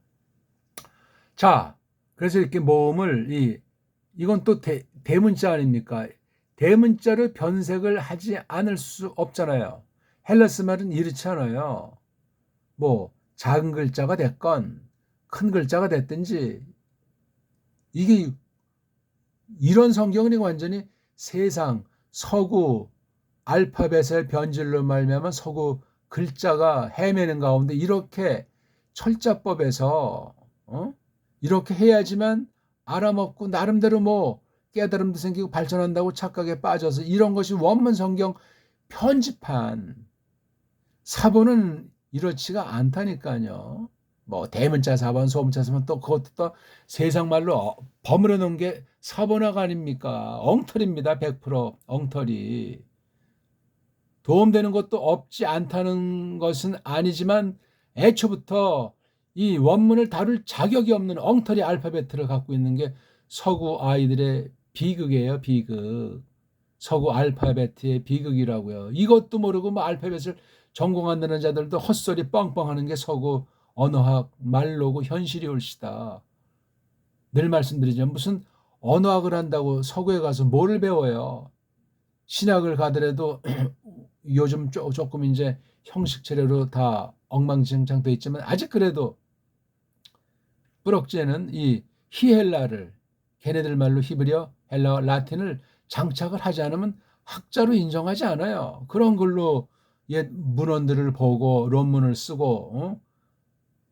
자, 그래서 이렇게 모음을 이건 또 대문자 아닙니까? 대문자를 변색을 하지 않을 수 없잖아요. 헬라스 말은 이렇지 않아요. 뭐 작은 글자가 됐건 큰 글자가 됐든지 이게 이런 성경은 완전히 세상 서구 알파벳의 변질로 말미암아 서구 글자가 헤매는 가운데 이렇게 철자법에서 이렇게 해야지만 알아먹고 나름대로 뭐 깨달음도 생기고 발전한다고 착각에 빠져서 이런 것이 원문 성경 편집한 사본은 이렇지가 않다니까요. 뭐 대문자 4번, 소문자 4번 또 그것도 또 세상 말로 버무려 놓은 게 사본학 아닙니까? 엉터리입니다. 100% 엉터리. 도움되는 것도 없지 않다는 것은 아니지만 애초부터 이 원문을 다룰 자격이 없는 엉터리 알파벳을 갖고 있는 게 서구 아이들의 비극이에요. 비극. 서구 알파벳의 비극이라고요. 이것도 모르고 뭐 알파벳을 전공한다는 자들도 헛소리 뻥뻥하는 게 서구 언어학 말로고 현실이 옳시다. 늘 말씀드리지만 무슨 언어학을 한다고 서구에 가서 뭐를 배워요. 신학을 가더라도 요즘 조금 이제 형식 체계로 다 엉망진창 돼 있지만 아직 그래도 뿌럭지에는 이 히헬라를 걔네들 말로 히브리어, 헬라어, 라틴을 장착을 하지 않으면 학자로 인정하지 않아요. 그런 걸로 옛 문헌들을 보고論문을 쓰고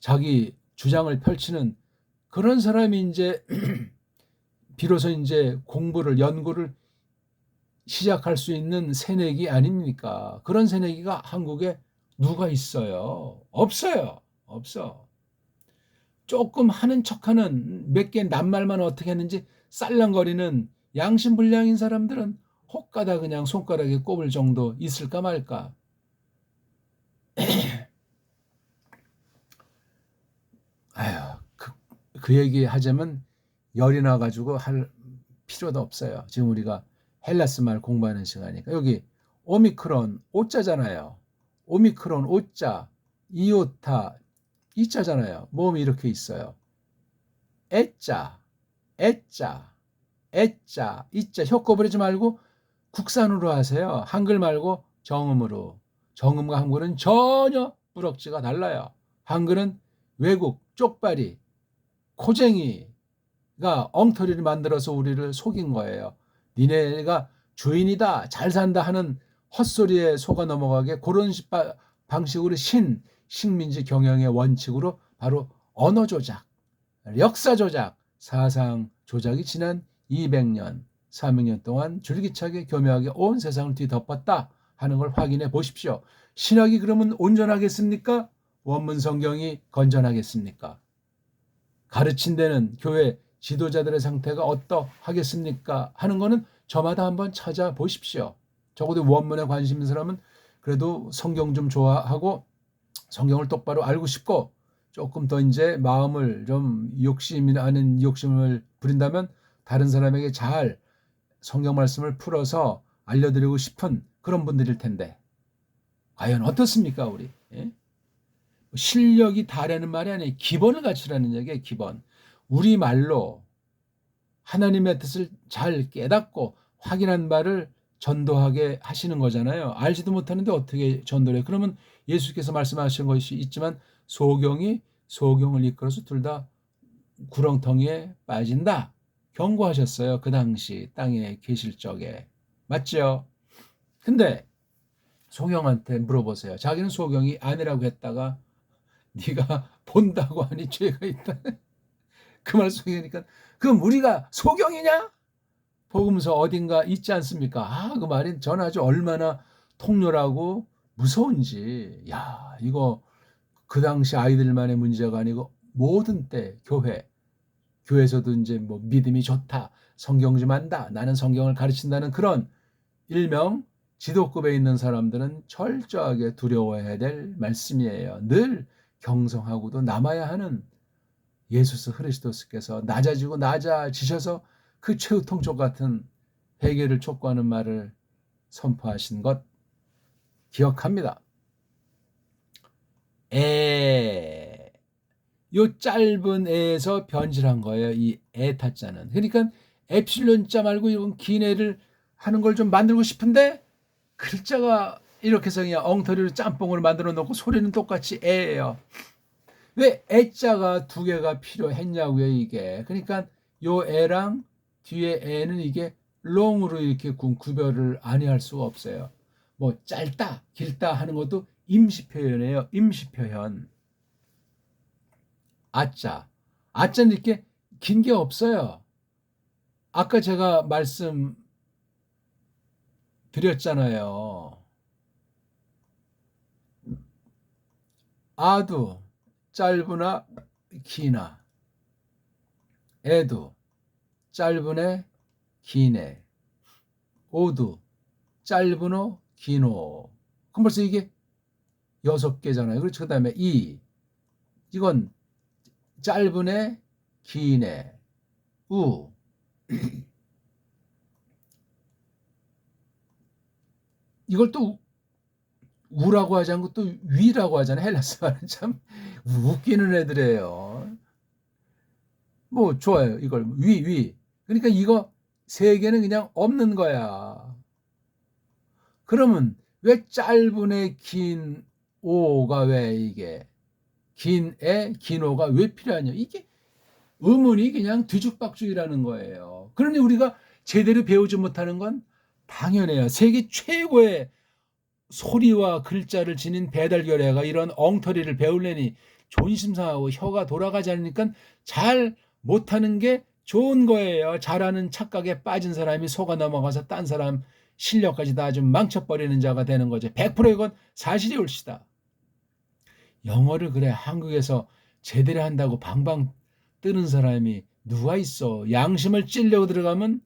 자기 주장을 펼치는 그런 사람이 이제 비로소 이제 공부를 연구를 시작할 수 있는 새내기 아닙니까? 그런 새내기가 한국에 누가 있어요? 없어요. 없어. 조금 하는 척하는 몇 개 낱말만 어떻게 했는지 쌀랑거리는 양심불량인 사람들은 혹가다 그냥 손가락에 꼽을 정도 있을까 말까. 아휴, 그 얘기 하자면 열이 나가지고 할 필요도 없어요. 지금 우리가 헬라스 말 공부하는 시간이니까. 여기 오미크론 오자잖아요. 오미크론 오자, 이오타 이자잖아요. 모음이 이렇게 있어요. 애자, 애자, 애자, 이자 효과 부리지 말고 국산으로 하세요. 한글 말고 정음으로. 정음과 한글은 전혀 뿌럭지가 달라요. 한글은 외국 쪽발이 코쟁이가 엉터리를 만들어서 우리를 속인 거예요. 니네가 주인이다 잘 산다 하는 헛소리에 속아 넘어가게 그런 방식으로 식민지 경영의 원칙으로 바로 언어 조작, 역사 조작, 사상 조작이 지난 200년, 300년 동안 줄기차게 교묘하게 온 세상을 뒤덮었다 하는 걸 확인해 보십시오. 신학이 그러면 온전하겠습니까? 원문 성경이 건전하겠습니까? 가르친 데는 교회 지도자들의 상태가 어떠하겠습니까? 하는 거는 저마다 한번 찾아보십시오. 적어도 원문에 관심 있는 사람은 그래도 성경 좀 좋아하고 성경을 똑바로 알고 싶고 조금 더 이제 마음을 좀 욕심이라는 욕심을 부린다면 다른 사람에게 잘 성경 말씀을 풀어서 알려드리고 싶은 그런 분들일 텐데 과연 어떻습니까 우리? 예? 실력이 다라는 말이 아니에요. 기본을 갖추라는 얘기예요. 기본. 우리말로 하나님의 뜻을 잘 깨닫고 확인한 바를 전도하게 하시는 거잖아요. 알지도 못하는데 어떻게 전도를 해요? 그러면 예수께서 말씀하신 것이 있지만 소경을 이끌어서 둘 다 구렁텅이에 빠진다. 경고하셨어요. 그 당시 땅에 계실 적에. 맞죠? 근데 소경한테 물어보세요. 자기는 소경이 아니라고 했다가 네가 본다고 하니 죄가 있다. 그 말 속이니까 그럼 우리가 소경이냐? 복음서 어딘가 있지 않습니까? 그 말이 저는 아주 얼마나 통렬하고 무서운지. 야, 이거 그 당시 아이들만의 문제가 아니고 모든 때 교회에서도 이제 뭐 믿음이 좋다, 성경 좀 안다, 나는 성경을 가르친다는 그런 일명 지도급에 있는 사람들은 철저하게 두려워해야 될 말씀이에요. 늘 경성하고도 남아야 하는 예수 그리스도께서 낮아지고 낮아지셔서 그 최후 통촉 같은 회개를 촉구하는 말을 선포하신 것 기억합니다. 요 짧은 에에서 변질한 거예요. 이 에타자는. 그러니까 에필론자 말고 이런 긴 에를 하는 걸 좀 만들고 싶은데 글자가 이렇게 해서 그냥 엉터리로 짬뽕으로 만들어 놓고 소리는 똑같이 에예요. 왜 에자가 두 개가 필요했냐고요, 이게. 그러니까 요 에랑 뒤에 에는 이게 롱으로 이렇게 구별을 아니할 수가 없어요. 뭐 짧다, 길다 하는 것도 임시 표현이에요. 임시 표현. 아자는 이렇게 긴 게 없어요. 아까 제가 말씀드렸잖아요. 아두 짧으나 기나, 애도 짧으네 기네, 오도 짧으노 기노. 그럼 벌써 이게 6개잖아요. 그렇죠. 그 다음에 이건 짧으네 기네, 우 이걸 또 우라고 하지 않고 또 위라고 하잖아요. 헬라스 말은 참 웃기는 애들이에요. 뭐 좋아요. 이걸 위. 그러니까 이거 3개는 그냥 없는 거야. 그러면 왜 짧은 애 긴 오가 왜 이게 긴 애 긴 오가 왜 필요하냐? 이게 의문이 그냥 뒤죽박죽이라는 거예요. 그러니 우리가 제대로 배우지 못하는 건 당연해요. 세계 최고의 소리와 글자를 지닌 배달결애가 이런 엉터리를 배우려니 존심 상하고 혀가 돌아가지 않으니까 잘 못하는 게 좋은 거예요. 잘하는 착각에 빠진 사람이 속아 넘어가서 딴 사람 실력까지 다 좀 망쳐버리는 자가 되는 거죠. 100% 이건 사실이 옳시다. 영어를 그래 한국에서 제대로 한다고 방방 뜨는 사람이 누가 있어. 양심을 찔려고 들어가면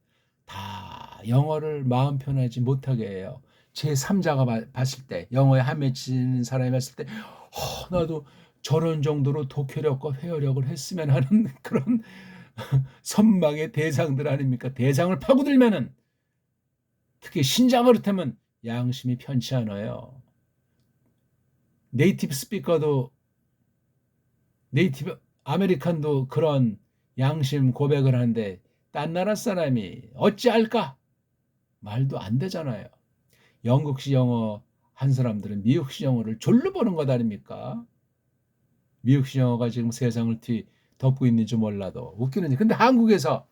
다 영어를 마음 편하지 못하게 해요. 제3자가 봤을 때, 영어에 한맺히는 사람이 봤을 때 나도 저런 정도로 독해력과 회화력을 했으면 하는 그런 선망의 대상들 아닙니까? 대상을 파고들면은 특히 신자 그렇다면 양심이 편치 않아요. 네이티브 스피커도 네이티브 아메리칸도 그런 양심 고백을 하는데 딴 나라 사람이 어찌할까? 말도 안 되잖아요. 영국식 영어 한 사람들은 미국식 영어를 졸로 보는 것 아닙니까? 미국식 영어가 지금 세상을 덮고 있는지 몰라도 웃기는지. 근데 한국에서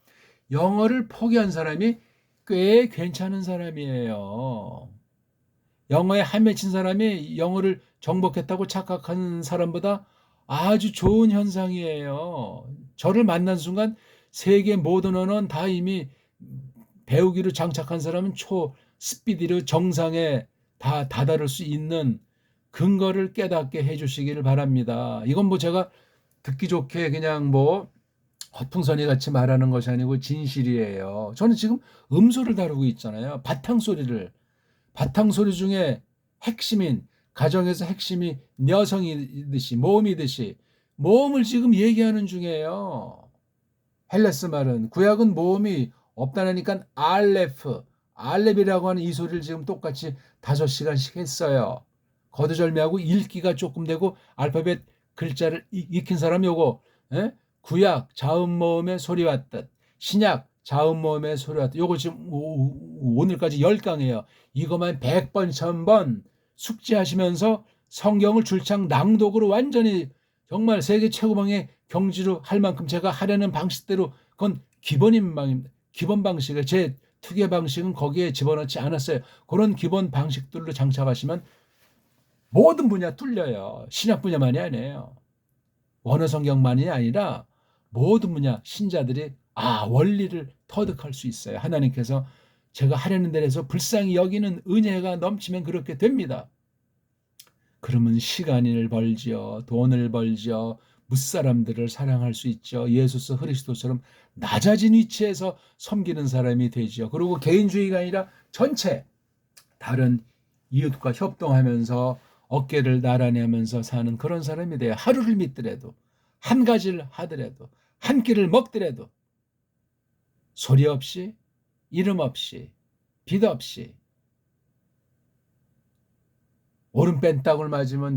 영어를 포기한 사람이 꽤 괜찮은 사람이에요. 영어에 한맺힌 사람이 영어를 정복했다고 착각하는 사람보다 아주 좋은 현상이에요. 저를 만난 순간 세계 모든 언어는 다 이미 배우기로 장착한 사람은 스피디로 정상에 다 다다를 수 있는 근거를 깨닫게 해주시기를 바랍니다. 이건 뭐 제가 듣기 좋게 그냥 뭐 헛풍선이 같이 말하는 것이 아니고 진실이에요. 저는 지금 음소를 다루고 있잖아요. 바탕소리 중에 핵심인 가정에서 핵심이 여성이듯이 모음이듯이 모음을 지금 얘기하는 중이에요. 헬레스 말은 구약은 모음이 없다니까 알렙이라고 하는 이 소리를 지금 똑같이 5시간씩 했어요. 거두절미하고 읽기가 조금 되고 알파벳 글자를 익힌 사람 요거 구약 자음모음의 소리와 뜻, 신약 자음모음의 소리와 뜻. 요거 지금 오늘까지 10강이에요. 이것만 100번 1000번 숙지하시면서 성경을 줄창 낭독으로 완전히 정말 세계 최고봉의 경지로 할 만큼 제가 하려는 방식대로 그건 기본 방식을 제 특유의 방식은 거기에 집어넣지 않았어요. 그런 기본 방식들로 장착하시면 모든 분야 뚫려요. 신약 분야만이 아니에요. 원어 성경만이 아니라 모든 분야 신자들이 원리를 터득할 수 있어요. 하나님께서 제가 하려는 데에서 불쌍히 여기는 은혜가 넘치면 그렇게 됩니다. 그러면 시간을 벌지요. 돈을 벌지요. 무사람들을 사랑할 수 있죠. 예수 그리스도처럼 낮아진 위치에서 섬기는 사람이 되지요. 그리고 개인주의가 아니라 전체 다른 이웃과 협동하면서 어깨를 나란히 하면서 사는 그런 사람이 돼요. 하루를 믿더라도 한 가지를 하더라도 한 끼를 먹더라도 소리 없이 이름 없이 빛 없이 오른 뺀딱을 맞으면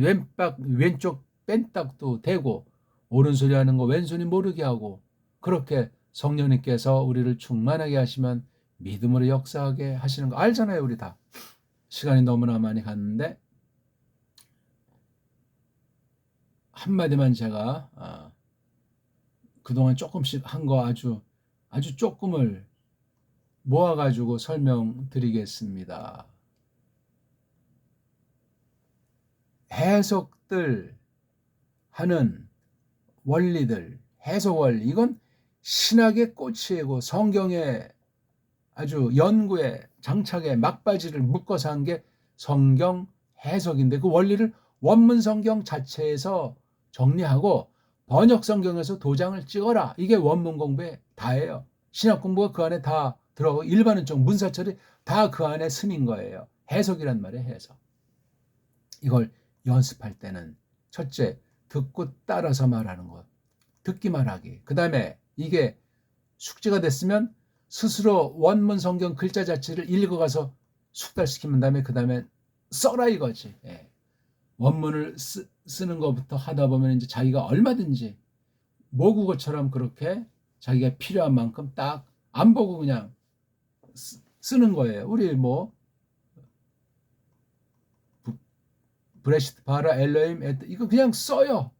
왼쪽 뺀딱도 되고 오른손이 하는 거 왼손이 모르게 하고 그렇게 성령님께서 우리를 충만하게 하시면 믿음으로 역사하게 하시는 거 알잖아요. 우리 다. 시간이 너무나 많이 갔는데 한마디만 제가 그동안 조금씩 한 거 아주 조금을 모아가지고 설명드리겠습니다. 해석들 하는 원리들, 해석 원리, 이건 신학의 꽃이고 성경의 아주 연구에 장착에 막바지를 묶어서 한 게 성경 해석인데 그 원리를 원문 성경 자체에서 정리하고 번역 성경에서 도장을 찍어라. 이게 원문 공부에 다예요. 신약 공부가 그 안에 다 들어가고 일반은 좀 문사철이 다 그 안에 스민 거예요. 해석이란 말이에요. 해석. 이걸 연습할 때는 첫째, 듣고 따라서 말하는 것. 듣기만 하기. 그 다음에 이게 숙지가 됐으면 스스로 원문 성경 글자 자체를 읽어가서 숙달시키는 다음에 그 다음에 써라 이거지. 예. 원문을 쓰는 것부터 하다 보면 이제 자기가 얼마든지 모국어처럼 그렇게 자기가 필요한 만큼 딱 안 보고 그냥 쓰는 거예요. 우리 뭐 브레시트 바라 엘로임 이거 그냥 써요.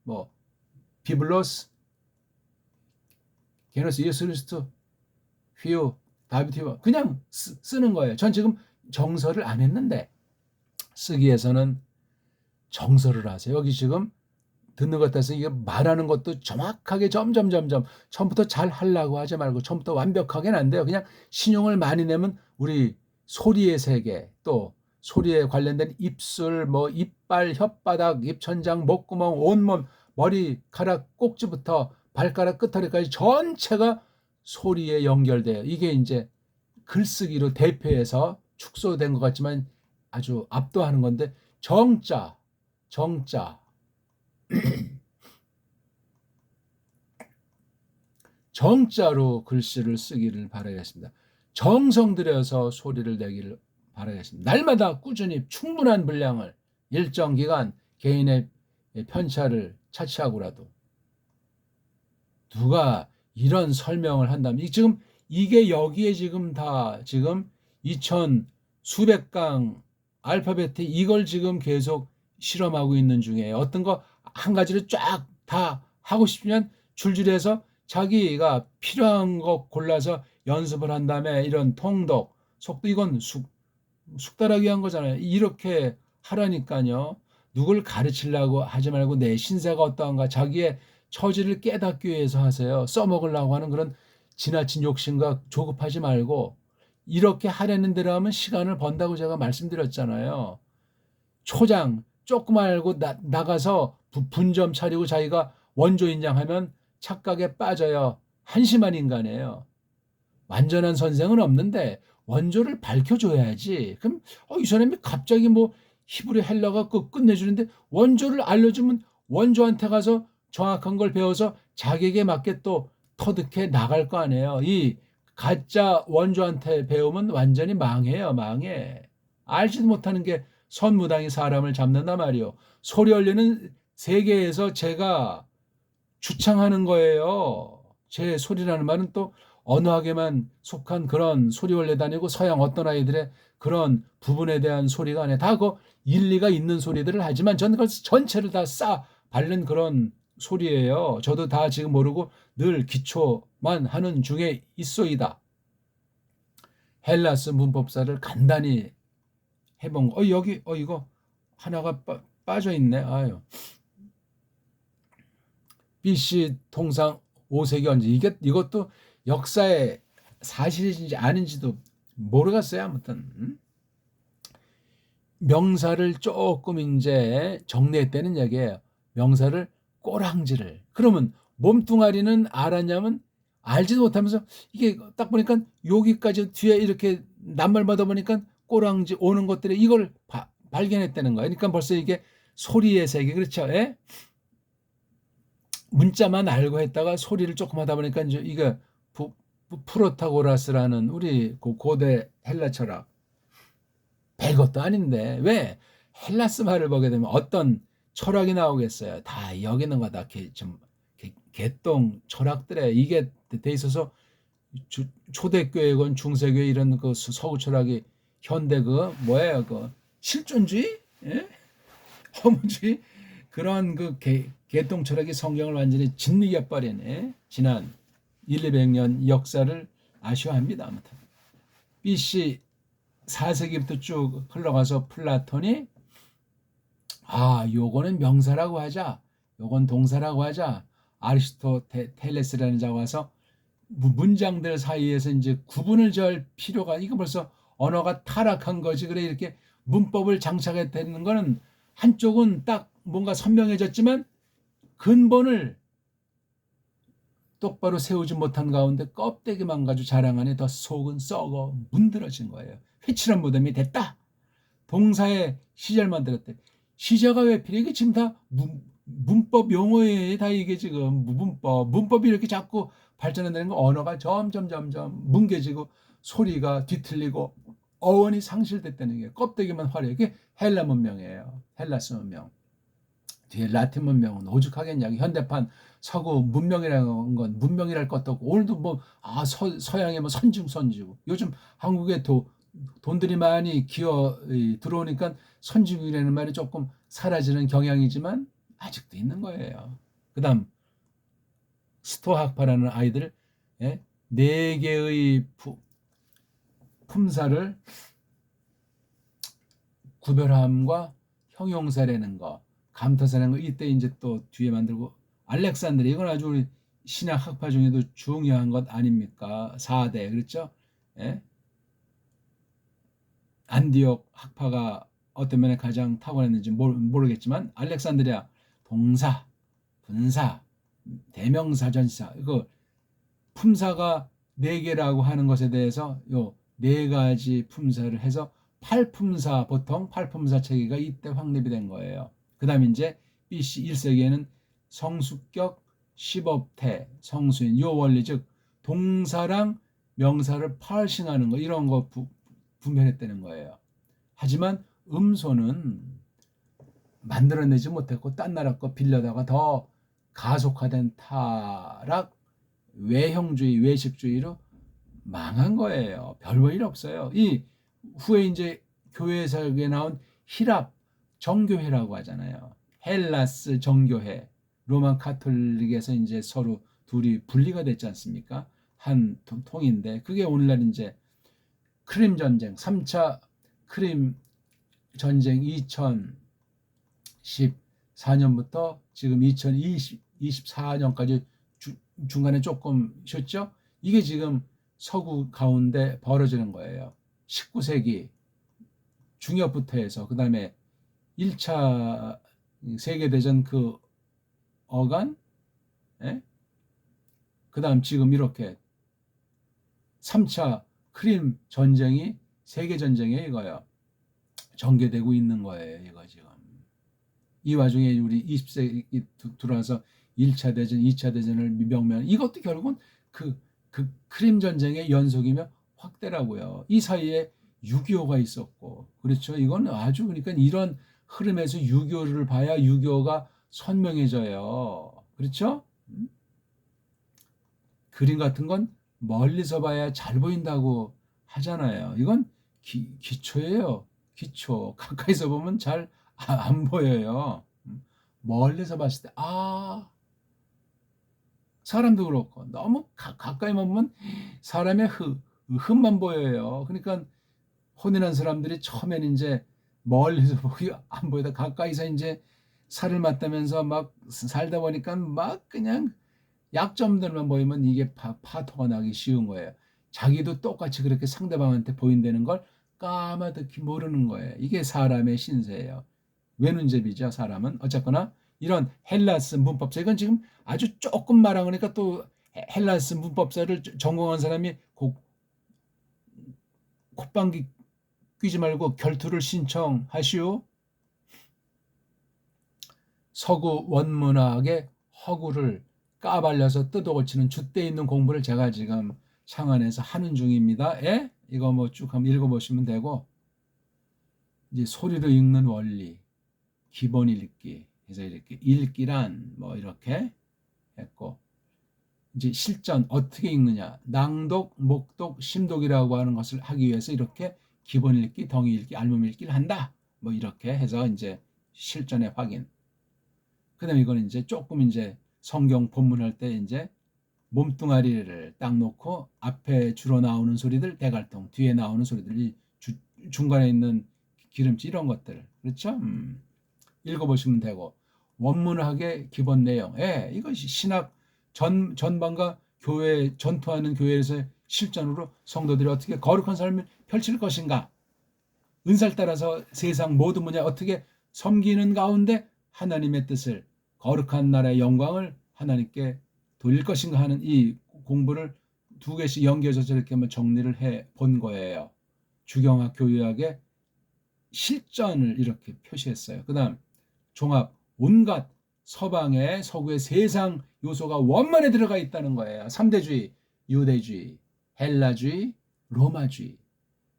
뭐 비블로스 게노스 예수 그리스도 휘우 다비티와 그냥 쓰는 거예요. 전 지금 정설을 안 했는데 쓰기 위해서는 정설을 하세요. 여기 지금 듣는 것 같아서 이게 말하는 것도 정확하게 점점 처음부터 잘 하려고 하지 말고 처음부터 완벽하게는 안 돼요. 그냥 신용을 많이 내면 우리 소리의 세계 또 소리에 관련된 입술 뭐 이빨 혓바닥 입천장 목구멍 온몸 머리카락 꼭지부터 발가락 끝머리까지 전체가 소리에 연결돼요. 이게 이제 글쓰기로 대표해서 축소된 것 같지만 아주 압도하는 건데 정자 정자로 글씨를 쓰기를 바라겠습니다. 정성 들여서 소리를 내기를 바라겠습니다. 날마다 꾸준히 충분한 분량을 일정 기간 개인의 편차를 차치하고라도 누가 이런 설명을 한다면 지금 이게 여기에 지금 다 지금 2000 수백 강 알파벳 이걸 지금 계속 실험하고 있는 중에 어떤 거 한 가지를 쫙 다 하고 싶으면 줄줄이 해서 자기가 필요한 거 골라서 연습을 한 다음에 이런 통독, 속도 이건 숙달하기 위한 거잖아요. 이렇게 하라니까요. 누굴 가르치려고 하지 말고 내 신세가 어떠한가 자기의 처지를 깨닫기 위해서 하세요. 써먹으려고 하는 그런 지나친 욕심과 조급하지 말고 이렇게 하려는 대로 하면 시간을 번다고 제가 말씀드렸잖아요. 초장 조금 알고 나가서 분점 차리고 자기가 원조 인장하면 착각에 빠져요. 한심한 인간이에요. 완전한 선생은 없는데 원조를 밝혀줘야지. 그럼 이 사람이 갑자기 뭐 히브리 헬라가 끝내주는데 원조를 알려주면 원조한테 가서 정확한 걸 배워서 자기에게 맞게 또 터득해 나갈 거 아니에요. 이 가짜 원조한테 배우면 완전히 망해요. 망해. 알지도 못하는 게 선무당이 사람을 잡는단 말이요. 소리 올리는 세계에서 제가 주창하는 거예요. 제 소리라는 말은 또 언어학에만 속한 그런 소리 원래 다니고 서양 어떤 아이들의 그런 부분에 대한 소리가 아니라 다 그 일리가 있는 소리들을 하지만 저는 그걸 전체를 다 바른 그런 소리예요. 저도 다 지금 모르고 늘 기초만 하는 중에 있소이다. 헬라스 문법사를 간단히 해본 거. 여기 이거 하나가 빠져 있네. 아유. BC 통상 5세기 언제 이것도 역사의 사실인지 아닌지도 모르겠어요. 아무튼 명사를 조금 이제 정리했다는 얘기예요. 명사를 꼬랑지를. 그러면 몸뚱아리는 알았냐면 알지도 못하면서 이게 딱 보니까 여기까지 뒤에 이렇게 낱말마다 보니까 꼬랑지 오는 것들이 이걸 발견했다는 거예요. 그러니까 벌써 이게 소리의 세계 그렇죠? 예? 문자만 알고 했다가 소리를 조금 하다 보니까 이제 이게 프로타고라스라는 우리 고대 헬라 철학 별것도 아닌데 왜 헬라스 말을 보게 되면 어떤 철학이 나오겠어요? 다 여기 있는 거다. 좀 개똥 철학들에 이게 돼 있어서 초대교회건 중세교회 이런 그 서구 철학이 현대 그 뭐예요? 그 실존주의? 예? 허무주의? 그런 그 개똥 철학이 성경을 완전히 짓누겨 버리네. 지난 200년 역사를 아쉬워합니다. 아무튼 BC 4세기부터 쭉 흘러가서 플라톤이 요거는 명사라고 하자, 요건 동사라고 하자. 아리스토텔레스라는 자가 와서 문장들 사이에서 이제 구분을 지을 필요가 이거 벌써 언어가 타락한 거지. 그래 이렇게 문법을 장착했다는 거는 한쪽은 딱 뭔가 선명해졌지만 근본을 똑바로 세우지 못한 가운데 껍데기만 가지고 자랑하니 더 속은 썩어 문드러진 거예요. 회칠한 무덤이 됐다. 동사의 시절만 들었대. 시제가 왜 필요해? 이게 지금 다 문법 용어에 다 이게 지금 문법이 이렇게 자꾸 발전한다는 거 언어가 점점 뭉개지고 소리가 뒤틀리고 어원이 상실됐다는 게 껍데기만 화려해. 이게 헬라 문명이에요. 헬라스 문명. 뒤에 라틴 문명은 오죽하겠냐. 현대판 서구 문명이라는 건 문명이랄 것도 없고 오늘도 뭐 서양의 뭐 선지고 요즘 한국에 돈들이 많이 기어 들어오니까 선진국이라는 말이 조금 사라지는 경향이지만 아직도 있는 거예요. 그다음 스토학파라는 아이들 4개의 품사를 구별함과 형용사라는 거, 감터사라는 거 이때 이제 또 뒤에 만들고 알렉산드리아 이건 아주 우리 신약 학파 중에도 중요한 것 아닙니까? 4대 그렇죠? 예? 안디옥 학파가 어떤 면에 가장 탁월했는지 모르겠지만 알렉산드리아 동사, 분사, 대명사, 전사 이거 품사가 4개라고 하는 것에 대해서 요 4가지 품사를 해서 8품사 보통 8품사 체계가 이때 확립이 된 거예요. 그 다음에 이제 BC 1세기에는 성수격, 시법태, 성수인 요 원리 즉 동사랑 명사를 파싱하는 거 이런 거 분별했다는 거예요. 하지만 음소는 만들어내지 못했고 딴 나라 거 빌려다가 더 가속화된 타락 외형주의 외식주의로 망한 거예요. 별 볼 일 없어요. 이 후에 이제 교회사에 나온 히랍 정교회라고 하잖아요. 헬라스 정교회 로만 카톨릭에서 이제 서로 둘이 분리가 됐지 않습니까? 한 통인데 그게 오늘날 이제 크림 전쟁 3차 크림 전쟁 2014년부터 지금 2024년까지 중간에 조금 쉬었죠. 이게 지금 서구 가운데 벌어지는 거예요. 19세기 중엽부터 해서 그 다음에 1차 세계대전 그 어간 그 다음 지금 이렇게 3차 크림 전쟁이 세계전쟁에 이거요. 전개되고 있는 거예요. 이거 지금. 이 와중에 우리 20세기 들어와서 1차 대전, 2차 대전을 명명 이것도 결국은 그 크림 전쟁의 연속이며 확대라고요. 이 사이에 6.25가 있었고 그렇죠. 이건 아주 그러니까 이런 흐름에서 6.25를 봐야 6.25가 선명해져요. 그렇죠? 그림 같은 건 멀리서 봐야 잘 보인다고 하잖아요. 이건 기초예요. 기초. 가까이서 보면 잘 안 보여요. 멀리서 봤을 때 사람도 그렇고 너무 가까이만 보면 사람의 흠만 보여요. 그러니까 혼인한 사람들이 처음에는 이제 멀리서 보기 안 보이다 가까이서 이제 살을 맞다면서 막 살다 보니까 막 그냥 약점들만 보이면 이게 파토가 나기 쉬운 거예요. 자기도 똑같이 그렇게 상대방한테 보인다는 걸 까마득히 모르는 거예요. 이게 사람의 신세예요. 외눈잡이죠. 사람은 어쨌거나 이런 헬라스 문법사 이건 지금 아주 조금 말하니까 또 헬라스 문법사를 전공한 사람이 콧방귀 뀌지 말고 결투를 신청하시오. 서구 원문학의 허구를 까발려서 뜯어고치는 줏대 있는 공부를 제가 지금 창안에서 하는 중입니다. 이거 뭐 쭉 한번 읽어보시면 되고 이제 소리로 읽는 원리 기본 읽기 해서 이렇게 읽기란 뭐 이렇게 했고 이제 실전 어떻게 읽느냐 낭독, 목독, 심독이라고 하는 것을 하기 위해서 이렇게 기본 읽기, 덩이 읽기, 알몸 읽기를 한다. 뭐 이렇게 해서 이제 실전의 확인. 그다음에 이거는 이제 조금 이제 성경 본문할 때 이제 몸뚱아리를 딱 놓고 앞에 주로 나오는 소리들 대갈통, 뒤에 나오는 소리들, 중간에 있는 기름칠 이런 것들 그렇죠? 읽어보시면 되고 원문학의 기본 내용, 이것이 신학 전반과 교회 전투하는 교회에서 실전으로 성도들이 어떻게 거룩한 삶을 펼칠 것인가, 은사를 따라서 세상 모든 분야 어떻게 섬기는 가운데 하나님의 뜻을 거룩한 나라의 영광을 하나님께 돌릴 것인가 하는 이 공부를 두 개씩 연결해서 저렇게 한번 정리를 해 본 거예요. 주경학 교육학의 실전을 이렇게 표시했어요. 그 다음 종합, 온갖 서방의 서구의 세상 요소가 원만에 들어가 있다는 거예요. 3대주의, 유대주의, 헬라주의, 로마주의.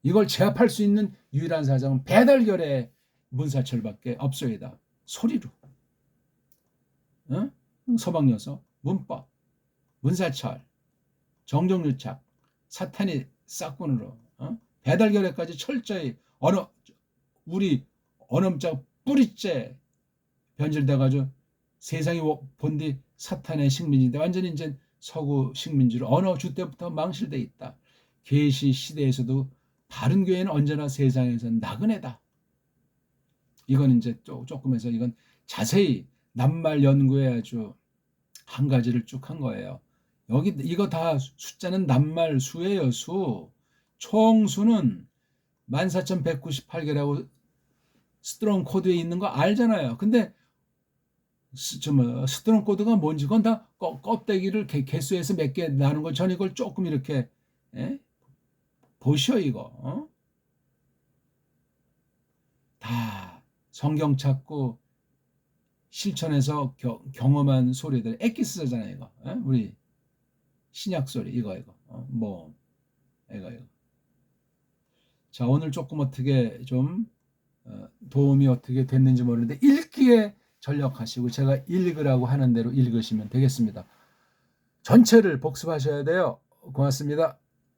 이걸 제압할 수 있는 유일한 사상은 배달결의 문사철밖에 없소이다. 소리로. 어? 서방 요소, 문법, 문사철, 정정유착, 사탄이 싹군으로 배달결에까지 철저히 우리 언어자 뿌리째 변질돼가지고 세상이 본디 사탄의 식민지인데 완전히 이제 서구 식민지로 언어주 때부터 망실돼 있다. 계시 시대에서도 바른 교회는 언제나 세상에서 나그네다. 이건 이제 조금 해서 이건 자세히 낱말 연구에 아주 한 가지를 쭉 한 거예요. 여기 이거 다 숫자는 낱말 수예요. 총수는 14,198개라고 스트롱 코드에 있는 거 알잖아요. 근데 스트롱 코드가 뭔지 그건 다 껍데기를 개수해서 몇 개 나눈 거. 전 이걸 조금 이렇게 보시오 이거. 다 성경 찾고 실천해서 경험한 소리들. 엑기스잖아요 이거. 우리 신약 소리 이거. 이거. 자, 오늘 조금 어떻게 좀 도움이 어떻게 됐는지 모르는데 읽기에 전력하시고 제가 읽으라고 하는 대로 읽으시면 되겠습니다. 전체를 복습하셔야 돼요. 고맙습니다.